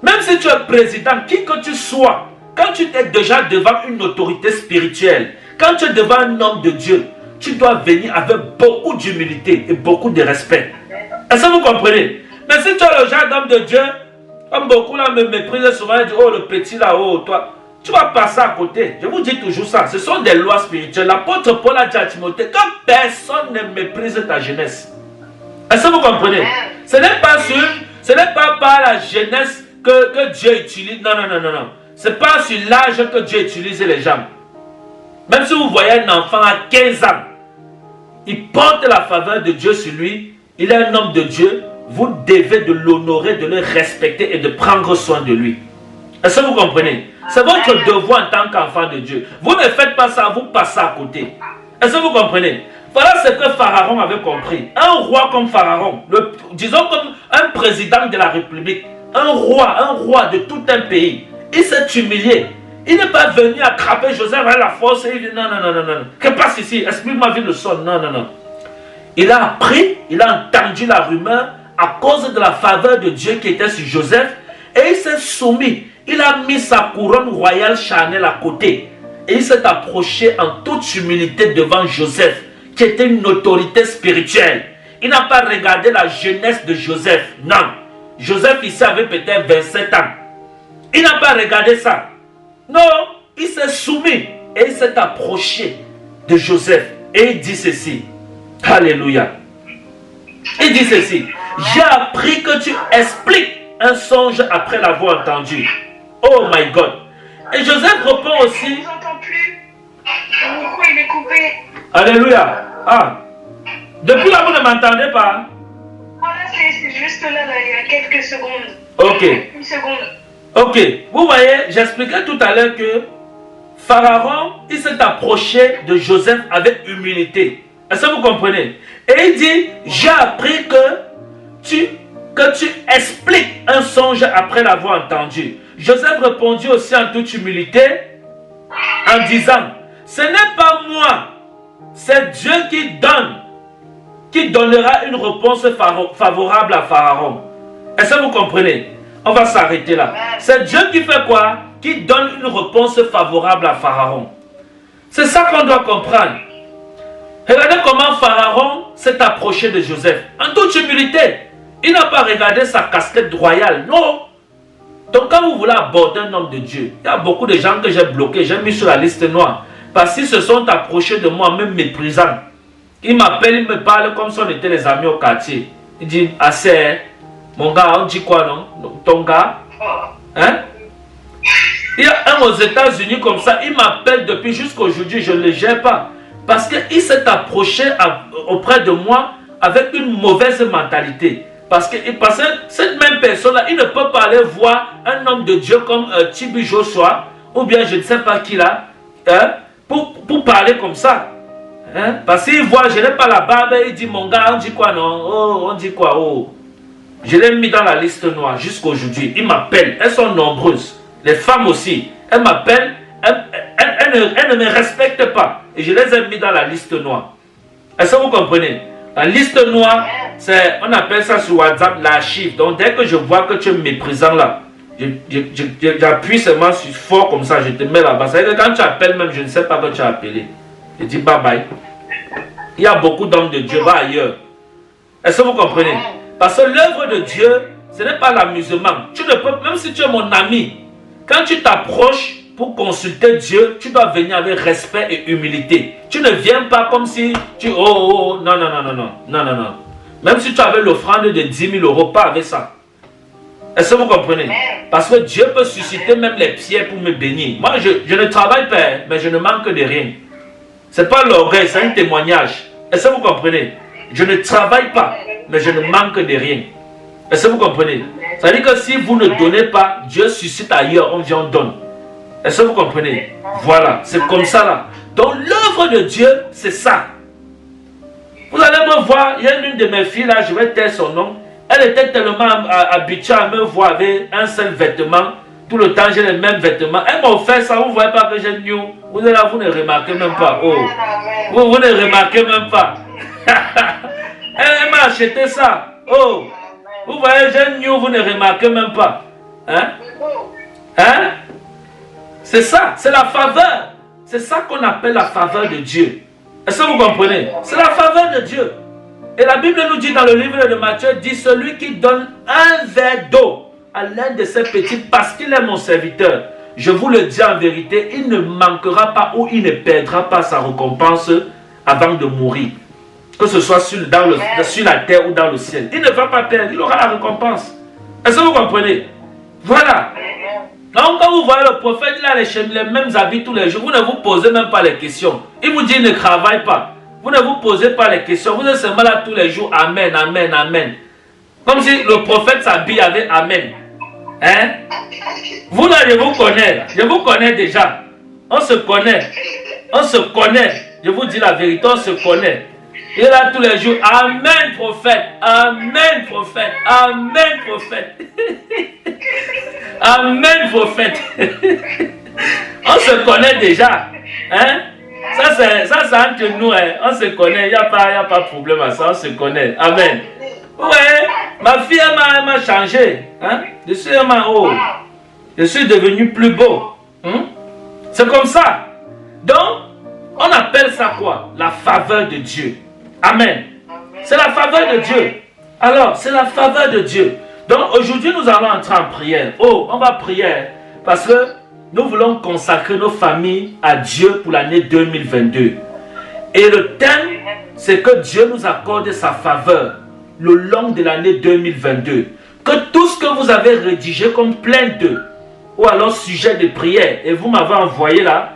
Même si tu es président, qui que tu sois, quand tu es déjà devant une autorité spirituelle, quand tu es devant un homme de Dieu, tu dois venir avec beaucoup d'humilité et beaucoup de respect. Est-ce que vous comprenez? Mais si tu es le genre d'homme de Dieu, comme beaucoup là me méprisent souvent, ils disent, oh le petit là-haut, toi. Tu vas passer à côté. Je vous dis toujours ça. Ce sont des lois spirituelles. L'apôtre Paul a dit à Timothée que personne ne méprise ta jeunesse. Est-ce que vous comprenez? Ce n'est pas par la jeunesse que Dieu utilise. Non, non, non, non, non. Ce n'est pas sur l'âge que Dieu utilise les gens. Même si vous voyez un enfant à 15 ans, il porte la faveur de Dieu sur lui. Il est un homme de Dieu. Vous devez de l'honorer, de le respecter et de prendre soin de lui. Est-ce que vous comprenez? C'est votre devoir en tant qu'enfant de Dieu. Vous ne faites pas ça, vous passez à côté. Est-ce que vous comprenez? Voilà ce que Pharaon avait compris. Un roi comme Pharaon, disons comme un président de la République, un roi de tout un pays, il s'est humilié. Il n'est pas venu attraper Joseph avec la force et il dit non, non, non, non, non. Que passe ici? Explique-moi vite le son. Non, non, non. Il a appris, il a entendu la rumeur à cause de la faveur de Dieu qui était sur Joseph et il s'est soumis. Il a mis sa couronne royale Chanel à côté. Et il s'est approché en toute humilité devant Joseph, qui était une autorité spirituelle. Il n'a pas regardé la jeunesse de Joseph. Non. Joseph ici avait peut-être 27 ans. Il n'a pas regardé ça. Non. Il s'est soumis. Et il s'est approché de Joseph. Et il dit ceci. Alléluia. Il dit ceci. J'ai appris que tu expliques un songe après l'avoir entendu. Oh my God. Et Joseph répond aussi. Je ne vous entends plus. Le micro il est coupé. Alléluia. Ah. Depuis là, vous ne m'entendez pas? Voilà, c'est juste là, il y a quelques secondes. Ok. Une seconde. Ok. Vous voyez, j'expliquais tout à l'heure que Pharaon, il s'est approché de Joseph avec humilité. Est-ce que vous comprenez? Et il dit, j'ai appris que tu expliques un songe après l'avoir entendu. Joseph répondit aussi en toute humilité en disant, ce n'est pas moi, c'est Dieu qui donnera une réponse favorable à Pharaon. Est-ce que vous comprenez? On va s'arrêter là. C'est Dieu qui fait quoi? Qui donne une réponse favorable à Pharaon. C'est ça qu'on doit comprendre. Regardez comment Pharaon s'est approché de Joseph. En toute humilité. Il n'a pas regardé sa casquette royale. Non. Donc quand vous voulez aborder un homme de Dieu, il y a beaucoup de gens que j'ai bloqués, j'ai mis sur la liste noire. Parce qu'ils se sont approchés de moi, même méprisants. Ils m'appellent, ils me parlent comme si on était les amis au quartier. Ils disent, assez, mon gars, on dit quoi non? Ton gars? Hein? Il y a un aux États-Unis comme ça, il m'appelle depuis jusqu'aujourd'hui, je ne le gère pas. Parce qu'il s'est approché auprès de moi avec une mauvaise mentalité. Parce que cette même personne-là, il ne peut pas aller voir un homme de Dieu comme Tibi Joshua, ou bien je ne sais pas qui là, hein, pour parler comme ça. Hein? Parce qu'il voit, je n'ai pas la barbe, il dit, mon gars, on dit quoi non? Oh, on dit quoi? Oh. Je l'ai mis dans la liste noire jusqu'aujourd'hui. Ils m'appellent, elles sont nombreuses. Les femmes aussi, elles m'appellent, elles ne me respectent pas. Et je les ai mis dans la liste noire. Est-ce que vous comprenez? La liste noire, on appelle ça sur WhatsApp l'archive. Donc dès que je vois que tu es méprisant là, j'appuie seulement sur fort comme ça, je te mets là-bas. Ça veut dire que quand tu appelles même, je ne sais pas que tu as appelé. Je dis bye bye. Il y a beaucoup d'hommes de Dieu, va ailleurs. Est-ce que vous comprenez? Parce que l'œuvre de Dieu, ce n'est pas l'amusement. Tu ne peux, même si tu es mon ami, quand tu t'approches pour consulter Dieu, tu dois venir avec respect et humilité. Tu ne viens pas comme si tu... Oh, non. Même si tu avais l'offrande de 10 000 euros, pas avec ça. Est-ce que vous comprenez? Parce que Dieu peut susciter même les pierres pour me bénir. Moi, je ne travaille pas, mais je ne manque de rien. Ce n'est pas l'orgueil, c'est un témoignage. Est-ce que vous comprenez? Je ne travaille pas, mais je ne manque de rien. Est-ce que vous comprenez? Ça veut dire que si vous ne donnez pas, Dieu suscite ailleurs, on vient, on donne. Est-ce que vous comprenez? Voilà, c'est comme ça là. Donc l'œuvre de Dieu, c'est ça. Vous allez me voir, il y a une de mes filles là, je vais taire son nom. Elle était tellement habituée à me voir avec un seul vêtement. Tout le temps, j'ai les mêmes vêtements. Elle m'a offert ça, vous ne voyez pas que j'ai new. Vous êtes là, vous ne remarquez même pas. Oh. Vous ne remarquez même pas. Elle m'a acheté ça. Oh. Vous voyez, j'ai new, vous ne remarquez même pas. Hein? Hein? C'est ça, c'est la faveur. C'est ça qu'on appelle la faveur de Dieu. Est-ce que vous comprenez? C'est la faveur de Dieu. Et la Bible nous dit dans le livre de Matthieu, dit celui qui donne un verre d'eau à l'un de ses petits parce qu'il est mon serviteur. Je vous le dis en vérité, il ne manquera pas ou il ne perdra pas sa récompense avant de mourir. Que ce soit sur la terre ou dans le ciel. Il ne va pas perdre, il aura la récompense. Est-ce que vous comprenez? Voilà. Donc quand vous voyez le prophète, il a les mêmes habits tous les jours, vous ne vous posez même pas les questions. Il vous dit il ne travaille pas. Vous ne vous posez pas les questions. Vous êtes seulement là tous les jours. Amen, amen, amen. Comme si le prophète s'habille avec amen. Hein? Vous là, je vous connais. Je vous connais déjà. On se connaît. On se connaît. Je vous dis la vérité, on se connaît. Il est là tous les jours. Amen, prophète. Amen, prophète. Amen, prophète. Amen, prophète. On se connaît déjà. Hein? Ça c'est entre nous. Hein? On se connaît. Il n'y a pas de problème à ça. On se connaît. Amen. Ouais. Ma fille, elle m'a changé. Hein? Je suis devenu plus beau. Hein? C'est comme ça. Donc, on appelle ça quoi? La faveur de Dieu. Amen. C'est la faveur de Dieu. Alors, c'est la faveur de Dieu. Donc, aujourd'hui, nous allons entrer en prière. Oh, on va prier parce que nous voulons consacrer nos familles à Dieu pour l'année 2022. Et le thème, c'est que Dieu nous accorde sa faveur le long de l'année 2022. Que tout ce que vous avez rédigé comme plainte ou alors sujet de prière, et vous m'avez envoyé là,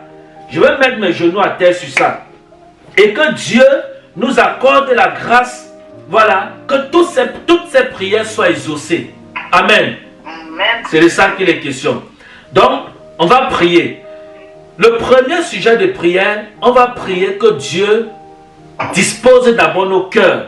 je vais mettre mes genoux à terre sur ça. Et que Dieu nous accorde la grâce, voilà, que toutes ces prières soient exaucées. Amen. C'est de ça qu'il est question. Donc, on va prier. Le premier sujet de prière, on va prier que Dieu dispose d'abord nos cœurs.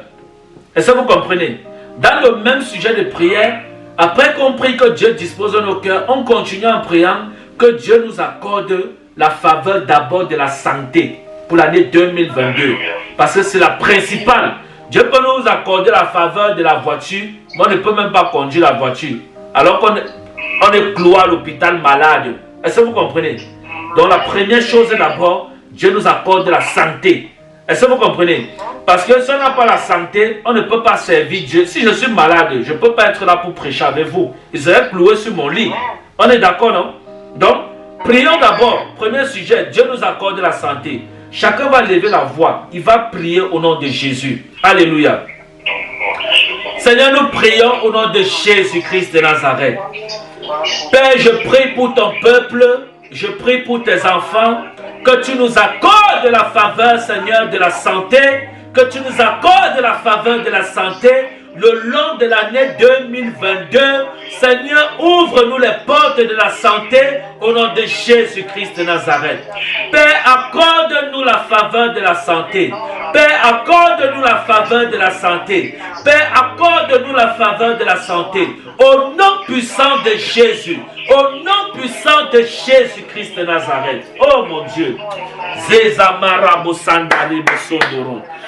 Est-ce que vous comprenez? Dans le même sujet de prière, après qu'on prie que Dieu dispose de nos cœurs, on continue en priant que Dieu nous accorde la faveur d'abord de la santé pour l'année 2022. Parce que c'est la principale. Dieu peut nous accorder la faveur de la voiture, mais on ne peut même pas conduire la voiture. Alors qu'on est cloué à l'hôpital malade. Est-ce que vous comprenez? Donc la première chose d'abord, Dieu nous accorde la santé. Est-ce que vous comprenez? Parce que si on n'a pas la santé, on ne peut pas servir Dieu. Si je suis malade, je ne peux pas être là pour prêcher avec vous. Il serait cloué sur mon lit. On est d'accord, non? Donc, prions d'abord. Premier sujet, Dieu nous accorde la santé. Chacun va lever la voix. Il va prier au nom de Jésus. Alléluia. Seigneur, nous prions au nom de Jésus-Christ de Nazareth. Père, je prie pour ton peuple. Je prie pour tes enfants. Que tu nous accordes la faveur, Seigneur, de la santé. Que tu nous accordes la faveur de la santé. le long de l'année 2022. Seigneur, ouvre-nous les portes de la santé au nom de Jésus-Christ de Nazareth. Père, accorde-nous la faveur de la santé. Père, accorde-nous la faveur de la santé. Père, accorde-nous la faveur de la santé. Au nom puissant de Jésus. Au nom puissant de Jésus-Christ de Nazareth. Oh mon Dieu.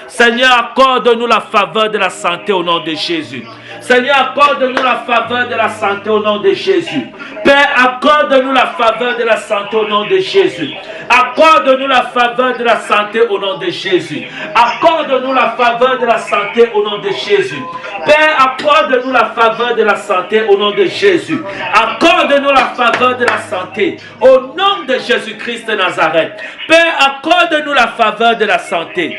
Seigneur, accorde-nous la faveur de la santé au nom de Jésus. Seigneur, accorde-nous la faveur de la santé au nom de Jésus. Père, accorde-nous la faveur de la santé au nom de Jésus. Accorde-nous la faveur de la santé au nom de Jésus. Accorde-nous la faveur de la santé au nom de Jésus. Père, accorde-nous la faveur de la santé au nom de Jésus. Accorde-nous la faveur de la santé au nom de Jésus-Christ de Nazareth. Père, accorde-nous la faveur de la santé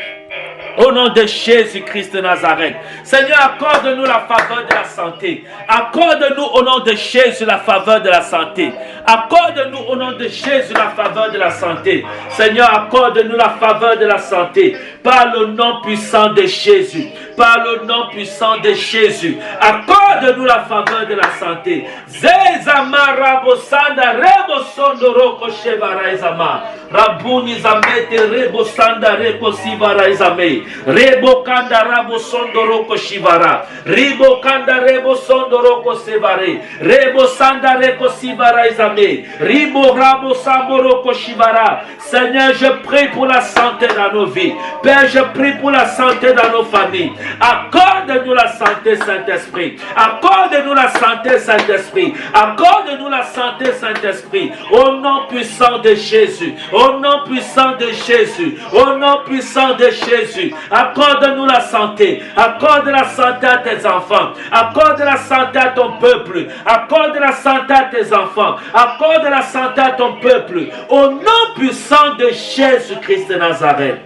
au nom de Jésus-Christ de Nazareth. Seigneur, accorde-nous la faveur de la santé. Accorde-nous au nom de Jésus la faveur de la santé. Accorde-nous au nom de Jésus la faveur de la santé. Seigneur, accorde-nous la faveur de la santé. Par le nom puissant de Jésus. Par le nom puissant de Jésus. Accorde-nous la faveur de la santé. Zezama rabosanda rebosondoro koshevara izama. Rabuni zamete rebosanda rekosivara izame. Rebo kanda rabo sondoro koshivara. Rebo kanda rebo sondoro kosevare. Rebo sanda reko sivara izame. Ribo rabo samboro koshivara. Seigneur, je prie pour la santé dans nos vies. Père, je prie pour la santé dans nos familles. Accorde-nous la santé, Saint-Esprit. Accorde-nous la santé, Saint-Esprit. Accorde-nous la santé, Saint-Esprit. Au nom puissant de Jésus. Au nom puissant de Jésus. Au nom puissant de Jésus. Accorde-nous la santé. Accorde la santé à tes enfants. Accorde la santé à ton peuple. Accorde la santé à tes enfants. Accorde la santé à ton peuple. Au nom puissant de Jésus-Christ de Nazareth.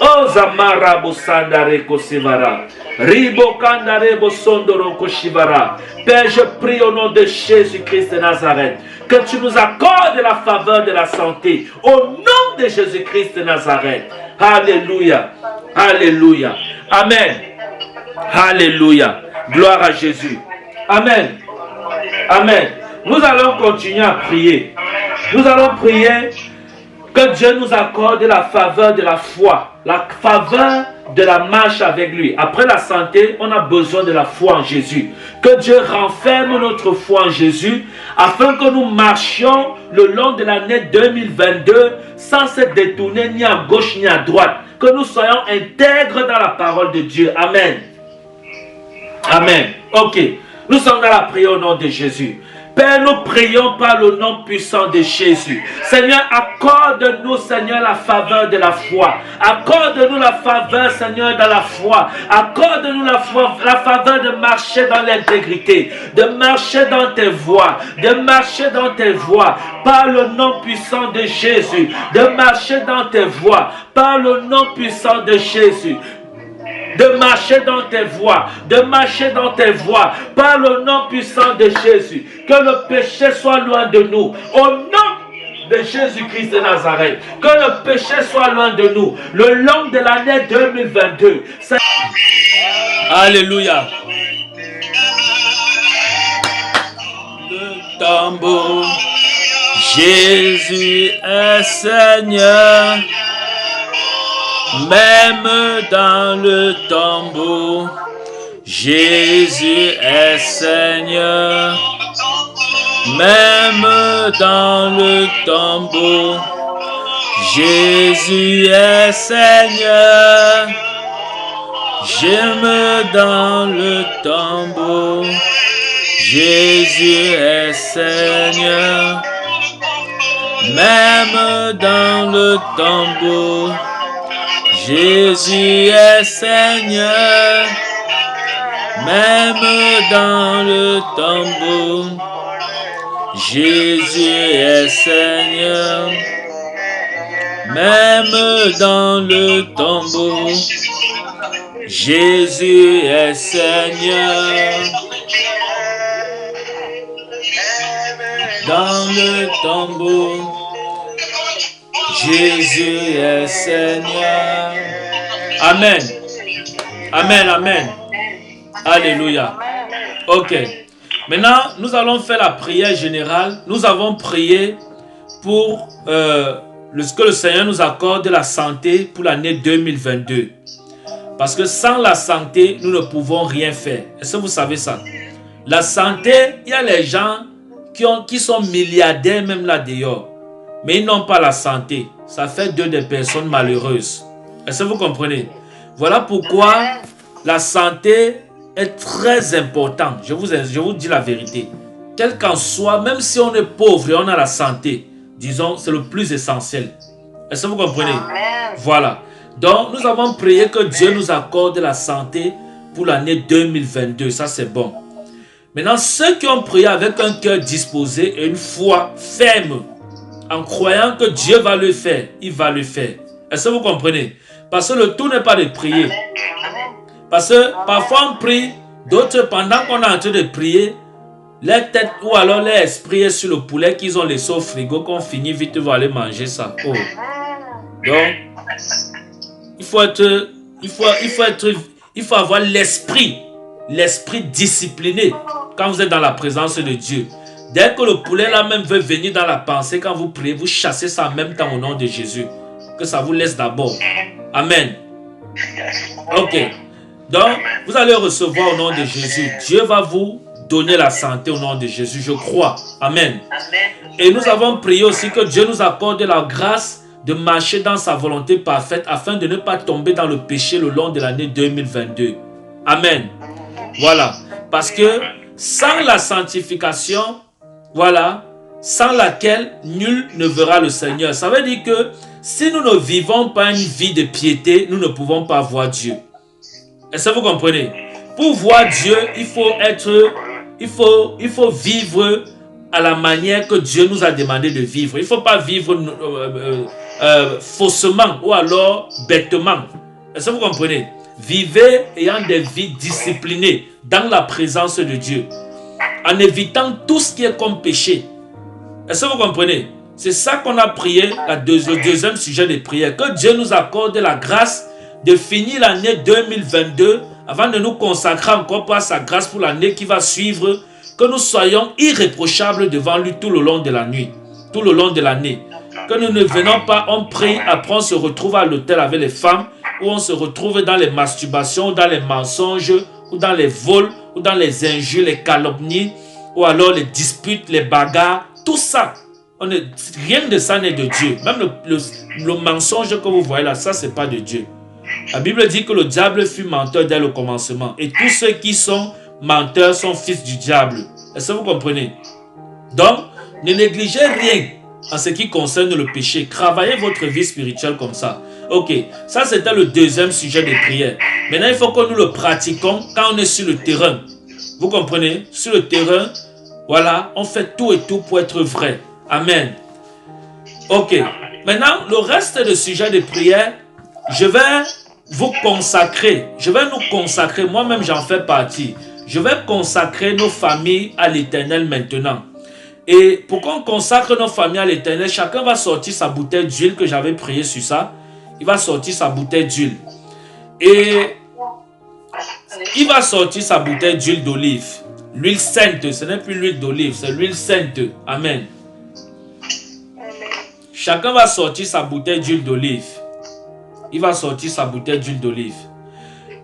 Oh Zamara Bosandare Kosivara. Ribo Kandare Bosondoro Koshivara. Père, je prie au nom de Jésus-Christ de Nazareth que tu nous accordes la faveur de la santé. Au nom de Jésus-Christ de Nazareth. Alléluia. Alléluia. Amen. Alléluia. Gloire à Jésus. Amen. Amen. Nous allons continuer à prier. Nous allons prier que Dieu nous accorde la faveur de la foi, la faveur de la marche avec lui. Après la santé, on a besoin de la foi en Jésus. Que Dieu renferme notre foi en Jésus afin que nous marchions le long de l'année 2022 sans se détourner ni à gauche ni à droite. Que nous soyons intègres dans la parole de Dieu. Amen. Amen. Ok. Nous sommes dans la prière au nom de Jésus. Père, nous prions par le nom puissant de Jésus. Seigneur, accorde-nous, Seigneur, la faveur de la foi. Accorde-nous la faveur, Seigneur, dans la foi. Accorde-nous la faveur de marcher dans l'intégrité, de marcher dans tes voies, de marcher dans tes voies, par le nom puissant de Jésus, de marcher dans tes voies, par le nom puissant de Jésus. De marcher dans tes voies, de marcher dans tes voies, par le nom puissant de Jésus. Que le péché soit loin de nous. Au nom de Jésus-Christ de Nazareth. Que le péché soit loin de nous. Le long de l'année 2022. Alléluia. Le tambour. Jésus est Seigneur. Même dans le tombeau, Jésus est Seigneur. Même dans le tombeau, Jésus est Seigneur. J'aime dans le tombeau, Jésus est Seigneur. Même dans le tombeau, Jésus est Seigneur, même dans le tombeau. Jésus est Seigneur, même dans le tombeau. Jésus est Seigneur, dans le tombeau. Jésus est Seigneur. Amen. Amen, amen. Alléluia. Ok. Maintenant, nous allons faire la prière générale. Nous avons prié pour que le Seigneur nous accorde la santé pour l'année 2022. Parce que sans la santé, nous ne pouvons rien faire. Est-ce que vous savez ça? La santé, il y a les gens qui sont milliardaires même là dehors. Mais ils n'ont pas la santé. Ça fait d'eux des personnes malheureuses. Est-ce que vous comprenez? Voilà pourquoi la santé est très importante. Je vous dis la vérité. Quel qu'en soit, même si on est pauvre et on a la santé, disons, c'est le plus essentiel. Est-ce que vous comprenez? Voilà. Donc, nous avons prié que Dieu nous accorde la santé pour l'année 2022. Ça, c'est bon. Maintenant, ceux qui ont prié avec un cœur disposé et une foi ferme, en croyant que Dieu va le faire, il va le faire. Est-ce que vous comprenez? Parce que le tout n'est pas de prier. Parce que parfois on prie, d'autres pendant qu'on est en train de prier, leur tête ou alors leur esprit est sur le poulet qu'ils ont laissé au frigo, qu'on finit vite, ils vont aller manger ça. Oh. Donc, il faut avoir l'esprit discipliné quand vous êtes dans la présence de Dieu. Dès que le poulet là même veut venir dans la pensée, quand vous priez, vous chassez ça en même temps au nom de Jésus. Que ça vous laisse d'abord. Amen. Ok. Donc, vous allez recevoir au nom de Jésus. Dieu va vous donner la santé au nom de Jésus, je crois. Amen. Et nous avons prié aussi que Dieu nous accorde la grâce de marcher dans sa volonté parfaite afin de ne pas tomber dans le péché le long de l'année 2022. Amen. Voilà. Parce que sans la sanctification, voilà, sans laquelle nul ne verra le Seigneur. Ça veut dire que si nous ne vivons pas une vie de piété, nous ne pouvons pas voir Dieu. Est-ce que vous comprenez? Pour voir Dieu, il faut vivre à la manière que Dieu nous a demandé de vivre. Il ne faut pas vivre faussement ou alors bêtement. Est-ce que vous comprenez? Vivez ayant des vies disciplinées dans la présence de Dieu, en évitant tout ce qui est comme péché. Est-ce que vous comprenez? C'est ça qu'on a prié, le deuxième sujet de prière. Que Dieu nous accorde la grâce de finir l'année 2022 avant de nous consacrer encore par sa grâce pour l'année qui va suivre. Que nous soyons irréprochables devant lui tout le long de la nuit, tout le long de l'année. Que nous ne venons pas, on prie, après on se retrouve à l'hôtel avec les femmes, ou on se retrouve dans les masturbations, dans les mensonges, ou dans les vols, ou dans les injures, les calomnies, ou alors les disputes, les bagarres, tout ça. Rien de ça n'est de Dieu. Même le mensonge que vous voyez là, ça c'est pas de Dieu. La Bible dit que le diable fut menteur dès le commencement. Et tous ceux qui sont menteurs sont fils du diable. Est-ce que vous comprenez? Donc, ne négligez rien en ce qui concerne le péché. Travaillez votre vie spirituelle comme ça. Ok, ça c'était le deuxième sujet de prière. Maintenant, il faut que nous le pratiquons quand on est sur le terrain. Vous comprenez? Sur le terrain, voilà, on fait tout et tout pour être vrai. Amen. Ok, maintenant, le reste des sujets de prière, je vais vous consacrer. Je vais nous consacrer, moi-même j'en fais partie. Je vais consacrer nos familles à l'Éternel maintenant. Et pour qu'on consacre nos familles à l'Éternel, chacun va sortir sa bouteille d'huile que j'avais prié sur ça. Il va sortir sa bouteille d'huile. Et il va sortir sa bouteille d'huile d'olive. L'huile sainte, ce n'est plus l'huile d'olive, c'est l'huile sainte. Amen. Chacun va sortir sa bouteille d'huile d'olive. Il va sortir sa bouteille d'huile d'olive.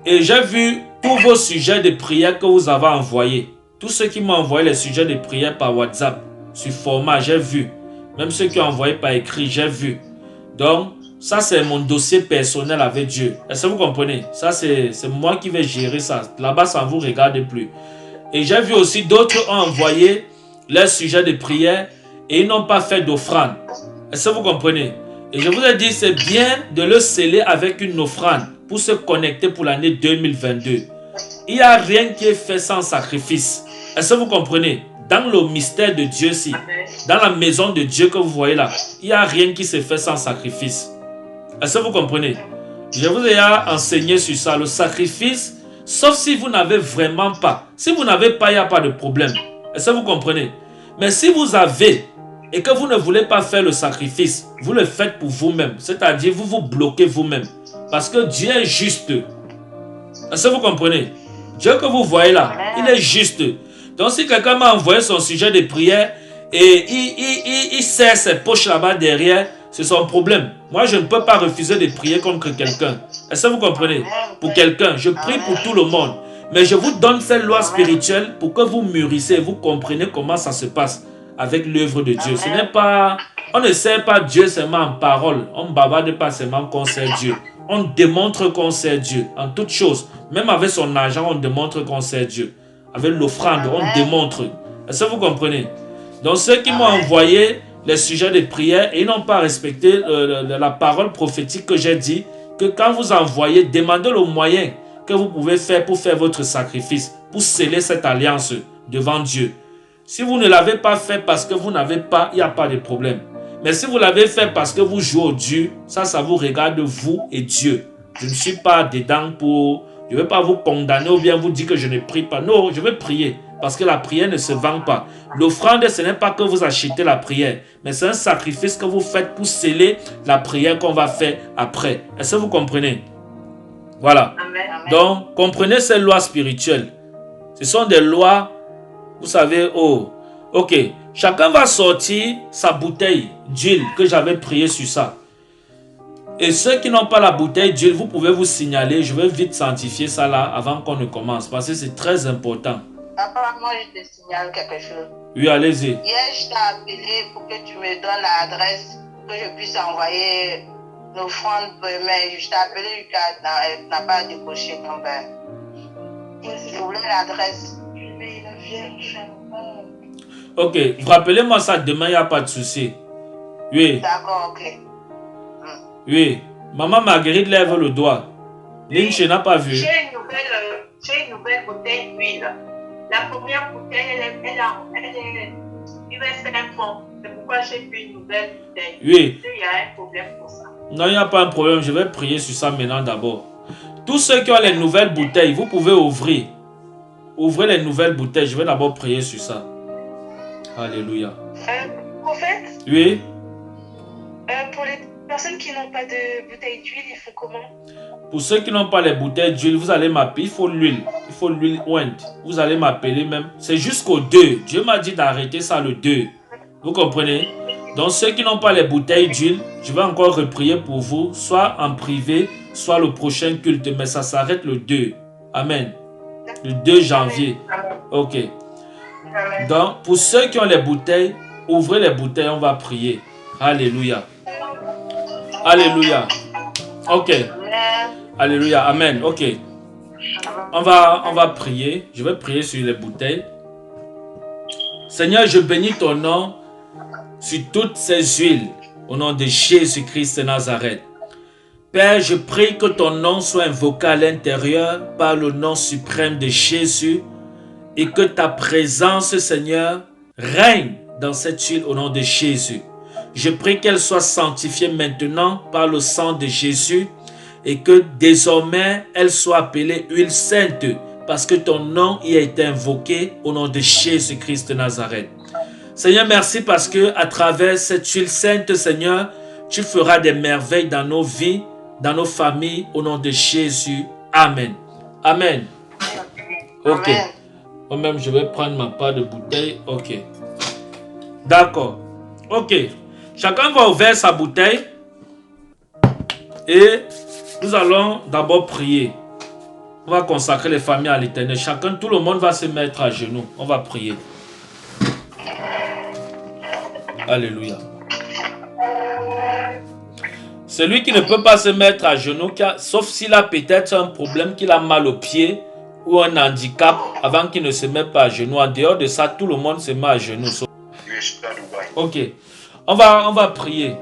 Et j'ai vu tous vos sujets de prière que vous avez envoyés. Tous ceux qui m'ont envoyé les sujets de prière par WhatsApp, sur format, j'ai vu. Même ceux qui ont envoyé par écrit, j'ai vu. Donc, ça c'est mon dossier personnel avec Dieu. Est-ce que vous comprenez? Ça c'est moi qui vais gérer ça. Là-bas, ça ne vous regarde plus. Et j'ai vu aussi d'autres ont envoyé leurs sujets de prière et ils n'ont pas fait d'offrande. Est-ce que vous comprenez? Et je vous ai dit, c'est bien de le sceller avec une offrande pour se connecter pour l'année 2022. Il n'y a rien qui est fait sans sacrifice. Est-ce que vous comprenez? Dans le mystère de Dieu, dans la maison de Dieu que vous voyez là, il n'y a rien qui se fait sans sacrifice. Est-ce que vous comprenez? Je vous ai enseigné sur ça. Le sacrifice, sauf si vous n'avez vraiment pas. Si vous n'avez pas, il n'y a pas de problème. Est-ce que vous comprenez? Mais si vous avez et que vous ne voulez pas faire le sacrifice, vous le faites pour vous-même. C'est-à-dire, vous vous bloquez vous-même. Parce que Dieu est juste. Est-ce que vous comprenez? Dieu que vous voyez là, il est juste. Donc si quelqu'un m'a envoyé son sujet de prière et il serre ses poches là-bas derrière, c'est son problème. Moi, je ne peux pas refuser de prier contre quelqu'un. Est-ce que vous comprenez? Pour quelqu'un, je prie pour tout le monde. Mais je vous donne cette loi spirituelle pour que vous mûrissez, vous compreniez comment ça se passe avec l'œuvre de Dieu. Ce n'est pas... On ne sert pas Dieu seulement en parole. On ne bavarde pas seulement qu'on sert Dieu. On démontre qu'on sert Dieu en toutes choses. Même avec son argent, on démontre qu'on sert Dieu. Avec l'offrande, on démontre. Est-ce que vous comprenez? Donc ceux qui m'ont envoyé les sujets de prière et ils n'ont pas respecté la parole prophétique que j'ai dit, que quand vous envoyez, demandez le moyen que vous pouvez faire pour faire votre sacrifice, pour sceller cette alliance devant Dieu. Si vous ne l'avez pas fait parce que vous n'avez pas, il n'y a pas de problème. Mais si vous l'avez fait parce que vous jouez au Dieu, ça vous regarde vous et Dieu. Je ne suis pas dedans pour... Je ne vais pas vous condamner ou bien vous dire que je ne prie pas. Non, je vais prier parce que la prière ne se vend pas. L'offrande, ce n'est pas que vous achetez la prière, mais c'est un sacrifice que vous faites pour sceller la prière qu'on va faire après. Est-ce que vous comprenez? Voilà. Amen. Donc, comprenez ces lois spirituelles. Ce sont des lois, vous savez, ok. Chacun va sortir sa bouteille d'huile que j'avais prié sur ça. Et ceux qui n'ont pas la bouteille d'huile, vous pouvez vous signaler. Je vais vite sanctifier ça là avant qu'on ne commence parce que c'est très important. Papa, moi je te signale quelque chose. Oui, allez-y. Hier, je t'ai appelé pour que tu me donnes l'adresse pour que je puisse envoyer l'offrande, mais je t'ai appelé, tu n'as pas décoché ton père. Je voulais l'adresse. Mais il est vierge. Ok, rappelez-moi ça demain, il n'y a pas de souci. Oui. D'accord, ok. Oui. Maman Marguerite lève le doigt. Lynch n'a pas vu. J'ai une nouvelle bouteille d'huile. La première bouteille, il reste un fond. C'est pourquoi j'ai pris une nouvelle bouteille. Oui. Il y a un problème pour ça. Non, il n'y a pas un problème. Je vais prier sur ça maintenant d'abord. Tous ceux qui ont les nouvelles bouteilles, vous pouvez ouvrir. Ouvrez les nouvelles bouteilles. Je vais d'abord prier sur ça. Alléluia. Prophète? Oui. Pour les personnes qui n'ont pas de bouteille d'huile, il faut comment? Pour ceux qui n'ont pas les bouteilles d'huile, vous allez m'appeler. Il faut l'huile. Il faut l'huile ointe. Vous allez m'appeler même. C'est jusqu'au 2. Dieu m'a dit d'arrêter ça le 2. Vous comprenez? Donc ceux qui n'ont pas les bouteilles d'huile, je vais encore reprier pour vous, soit en privé, soit le prochain culte. Mais ça s'arrête le 2. Amen. Le 2 janvier. Ok. Donc, pour ceux qui ont les bouteilles, ouvrez les bouteilles, on va prier. Alléluia. Alléluia. Ok. Alléluia. Amen. Ok. On va prier. Je vais prier sur les bouteilles. Seigneur, je bénis ton nom sur toutes ces huiles au nom de Jésus-Christ de Nazareth. Père, je prie que ton nom soit invoqué à l'intérieur par le nom suprême de Jésus. Et que ta présence, Seigneur, règne dans cette huile au nom de Jésus. Je prie qu'elle soit sanctifiée maintenant par le sang de Jésus et que désormais elle soit appelée huile sainte parce que ton nom y a été invoqué au nom de Jésus-Christ de Nazareth. Seigneur, merci parce que à travers cette huile sainte, Seigneur, tu feras des merveilles dans nos vies, dans nos familles, au nom de Jésus. Amen. Amen. Ok. Amen. Moi-même, je vais prendre ma part de bouteille. Ok. D'accord. Ok. Chacun va ouvrir sa bouteille. Et nous allons d'abord prier. On va consacrer les familles à l'Éternel. Chacun, tout le monde va se mettre à genoux. On va prier. Alléluia. Celui qui ne peut pas se mettre à genoux, sauf s'il a peut-être un problème, qu'il a mal au pied, ou un handicap, avant qu'il ne se mette pas à genoux. En dehors de ça, tout le monde se met à genoux. Ok. On va prier.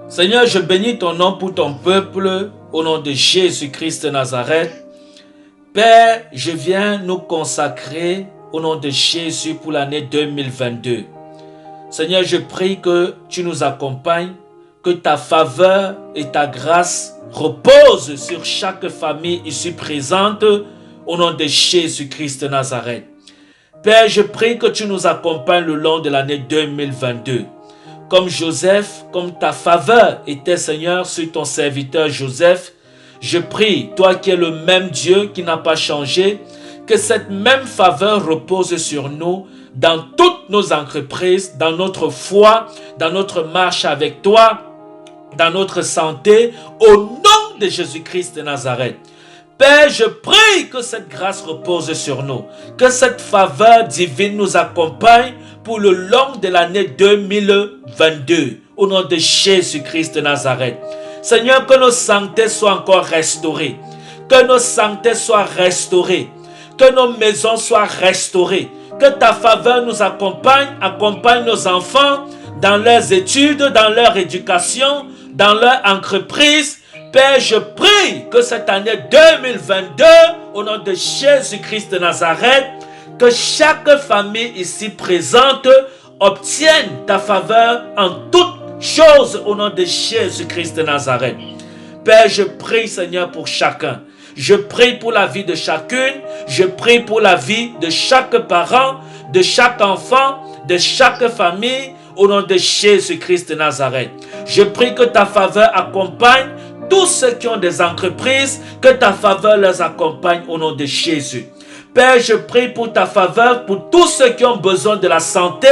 Seigneur, je bénis ton nom pour ton peuple, au nom de Jésus-Christ de Nazareth. Père, je viens nous consacrer au nom de Jésus pour l'année 2022. Seigneur, je prie que tu nous accompagnes, que ta faveur et ta grâce reposent sur chaque famille ici présente au nom de Jésus-Christ de Nazareth. Père, je prie que tu nous accompagnes le long de l'année 2022. Comme Joseph, comme ta faveur était, Seigneur, sur ton serviteur Joseph, Je prie, toi qui es le même Dieu qui n'a pas changé, que cette même faveur repose sur nous dans toutes nos entreprises, dans notre foi, dans notre marche avec toi, dans notre santé, au nom de Jésus-Christ de Nazareth. Père, je prie que cette grâce repose sur nous, que cette faveur divine nous accompagne pour le long de l'année 2022, au nom de Jésus-Christ de Nazareth. Seigneur, que nos santé soient encore restaurées, que nos santé soient restaurées, que nos maisons soient restaurées, que ta faveur nous accompagne, accompagne nos enfants dans leurs études, dans leur éducation, dans leur entreprise. Père, je prie que cette année 2022, au nom de Jésus-Christ de Nazareth, que chaque famille ici présente obtienne ta faveur en toutes choses au nom de Jésus-Christ de Nazareth. Père, je prie, Seigneur, pour chacun. Je prie pour la vie de chacune. Je prie pour la vie de chaque parent, de chaque enfant, de chaque famille, au nom de Jésus-Christ de Nazareth. Je prie que ta faveur accompagne tous ceux qui ont des entreprises, que ta faveur les accompagne au nom de Jésus. Père, je prie pour ta faveur, pour tous ceux qui ont besoin de la santé,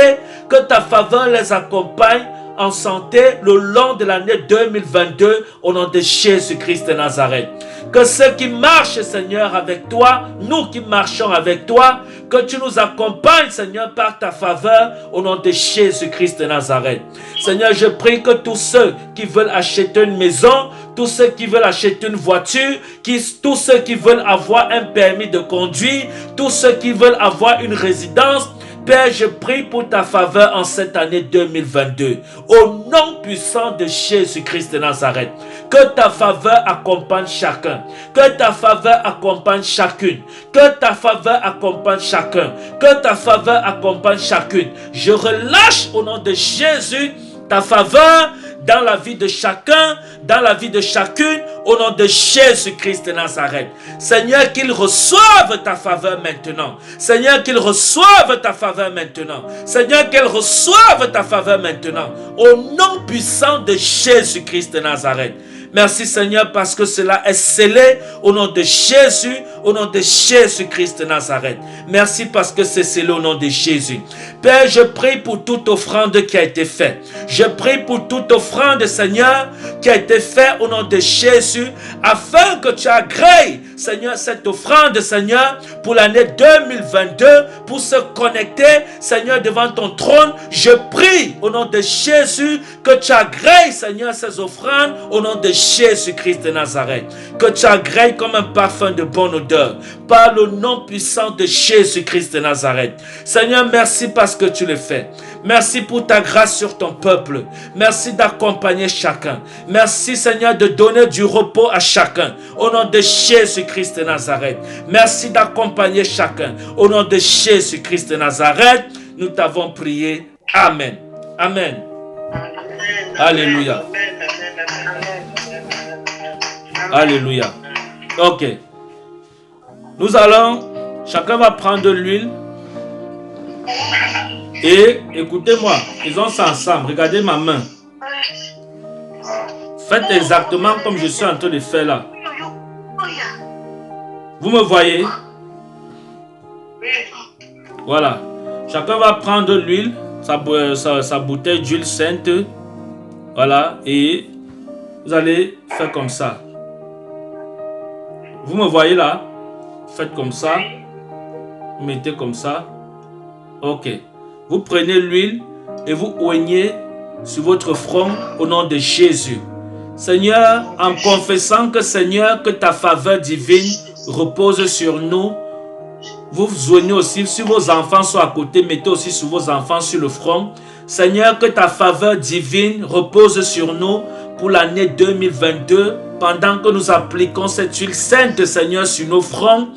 que ta faveur les accompagne en santé le long de l'année 2022 au nom de Jésus-Christ de Nazareth. Que ceux qui marchent, Seigneur, avec toi, nous qui marchons avec toi, que tu nous accompagnes, Seigneur, par ta faveur au nom de Jésus-Christ de Nazareth. Seigneur, je prie que tous ceux qui veulent acheter une maison, tous ceux qui veulent acheter une voiture, tous ceux qui veulent avoir un permis de conduire, tous ceux qui veulent avoir une résidence, Père, je prie pour ta faveur en cette année 2022. Au nom puissant de Jésus-Christ de Nazareth. Que ta faveur accompagne chacun. Que ta faveur accompagne chacune. Que ta faveur accompagne chacun. Que ta faveur accompagne chacune. Je relâche au nom de Jésus ta faveur dans la vie de chacun, dans la vie de chacune, au nom de Jésus-Christ de Nazareth. Seigneur, qu'ils reçoivent ta faveur maintenant. Seigneur, qu'ils reçoivent ta faveur maintenant. Seigneur, qu'ils reçoivent ta faveur maintenant. Au nom puissant de Jésus-Christ de Nazareth. Merci Seigneur parce que cela est scellé au nom de Jésus, au nom de Jésus-Christ de Nazareth. Merci parce que c'est scellé au nom de Jésus. Père, je prie pour toute offrande qui a été faite. Je prie pour toute offrande, Seigneur, qui a été faite au nom de Jésus, afin que tu agrées, Seigneur, cette offrande, Seigneur, pour l'année 2022, pour se connecter, Seigneur, devant ton trône. Je prie au nom de Jésus que tu agrées, Seigneur, ces offrandes au nom de Jésus-Christ de Nazareth. Que tu agrées comme un parfum de bonne odeur, par le nom puissant de Jésus-Christ de Nazareth. Seigneur, merci parce que tu le fais. Merci pour ta grâce sur ton peuple. Merci d'accompagner chacun. Merci, Seigneur, de donner du repos à chacun. Au nom de Jésus-Christ de Nazareth. Merci d'accompagner chacun. Au nom de Jésus-Christ de Nazareth, nous t'avons prié. Amen. Amen. Alléluia. Alléluia. Ok. Nous allons, chacun va prendre l'huile. Et écoutez-moi, faisons ça ensemble. Regardez ma main. Faites exactement comme je suis en train de faire là. Vous me voyez? Voilà. Chacun va prendre l'huile, sa bouteille d'huile sainte. Voilà. Et vous allez faire comme ça. Vous me voyez là? Faites comme ça. Vous mettez comme ça. Ok. Vous prenez l'huile et vous oignez sur votre front au nom de Jésus. Seigneur, en confessant que Seigneur, que ta faveur divine repose sur nous, vous oignez aussi sur vos enfants, soit à côté, mettez aussi sur vos enfants sur le front. Seigneur, que ta faveur divine repose sur nous pour l'année 2022, pendant que nous appliquons cette huile sainte, Seigneur, sur nos fronts.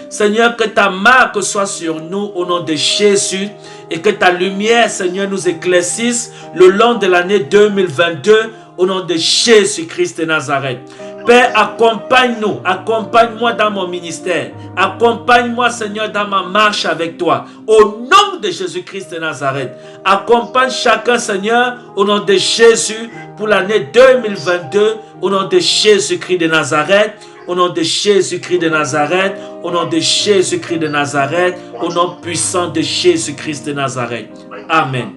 Seigneur, que ta marque soit sur nous au nom de Jésus et que ta lumière, Seigneur, nous éclaircisse le long de l'année 2022 au nom de Jésus-Christ de Nazareth. Père, accompagne-nous, accompagne-moi dans mon ministère. Accompagne-moi, Seigneur, dans ma marche avec toi. Au nom de Jésus-Christ de Nazareth. Accompagne chacun, Seigneur, au nom de Jésus, pour l'année 2022, au nom de Jésus-Christ de Nazareth. Au nom de Jésus-Christ de Nazareth, au nom de Jésus-Christ de Nazareth, au nom puissant de Jésus-Christ de Nazareth. Amen.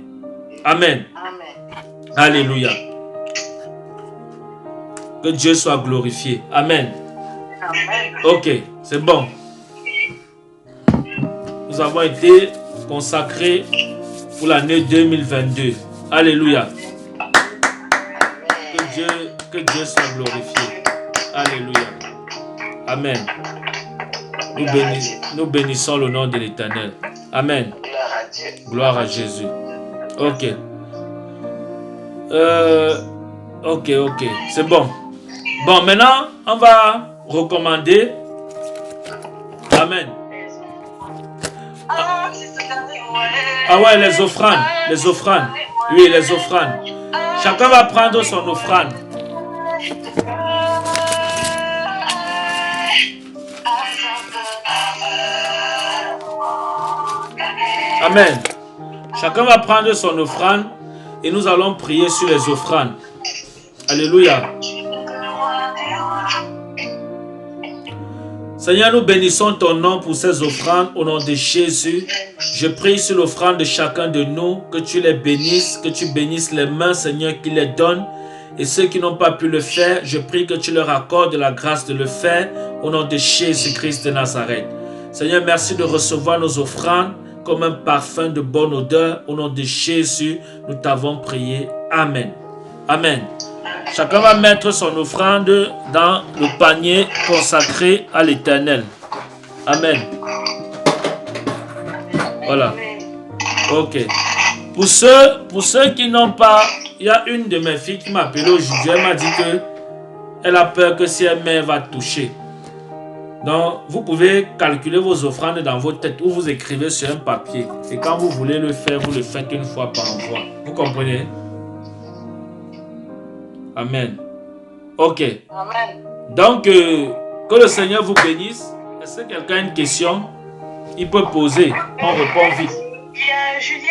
Amen. Alléluia. Que Dieu soit glorifié. Amen. Ok, c'est bon. Nous avons été consacrés pour l'année 2022. Alléluia. Que Dieu soit glorifié. Alléluia. Amen. Nous bénissons le nom de l'Éternel. Amen. Gloire à Jésus. Ok. Ok. C'est bon. Bon, maintenant, on va recommander. Amen. Ah ouais, les offrandes. Les offrandes. Oui, les offrandes. Chacun va prendre son offrande. Amen. Chacun va prendre son offrande et nous allons prier sur les offrandes. Alléluia. Seigneur, nous bénissons ton nom pour ces offrandes au nom de Jésus. Je prie sur l'offrande de chacun de nous, que tu les bénisses, que tu bénisses les mains, Seigneur, qui les donnent. Et ceux qui n'ont pas pu le faire, je prie que tu leur accordes la grâce de le faire au nom de Jésus-Christ de Nazareth. Seigneur, merci de recevoir nos offrandes comme un parfum de bonne odeur. Au nom de Jésus, nous t'avons prié. Amen. Amen. Chacun va mettre son offrande dans le panier consacré à l'Éternel. Amen. Voilà. Ok. Pour ceux qui n'ont pas... Il y a une de mes filles qui m'a appelé aujourd'hui. Elle m'a dit qu'elle a peur que si elle met, elle va toucher. Donc, vous pouvez calculer vos offrandes dans votre tête ou vous écrivez sur un papier. Et quand vous voulez le faire, vous le faites une fois par mois. Vous comprenez? Amen. Ok. Amen. Donc, que le Seigneur vous bénisse. Est-ce que quelqu'un a une question? Il peut poser. On répond vite. Il y a Julien.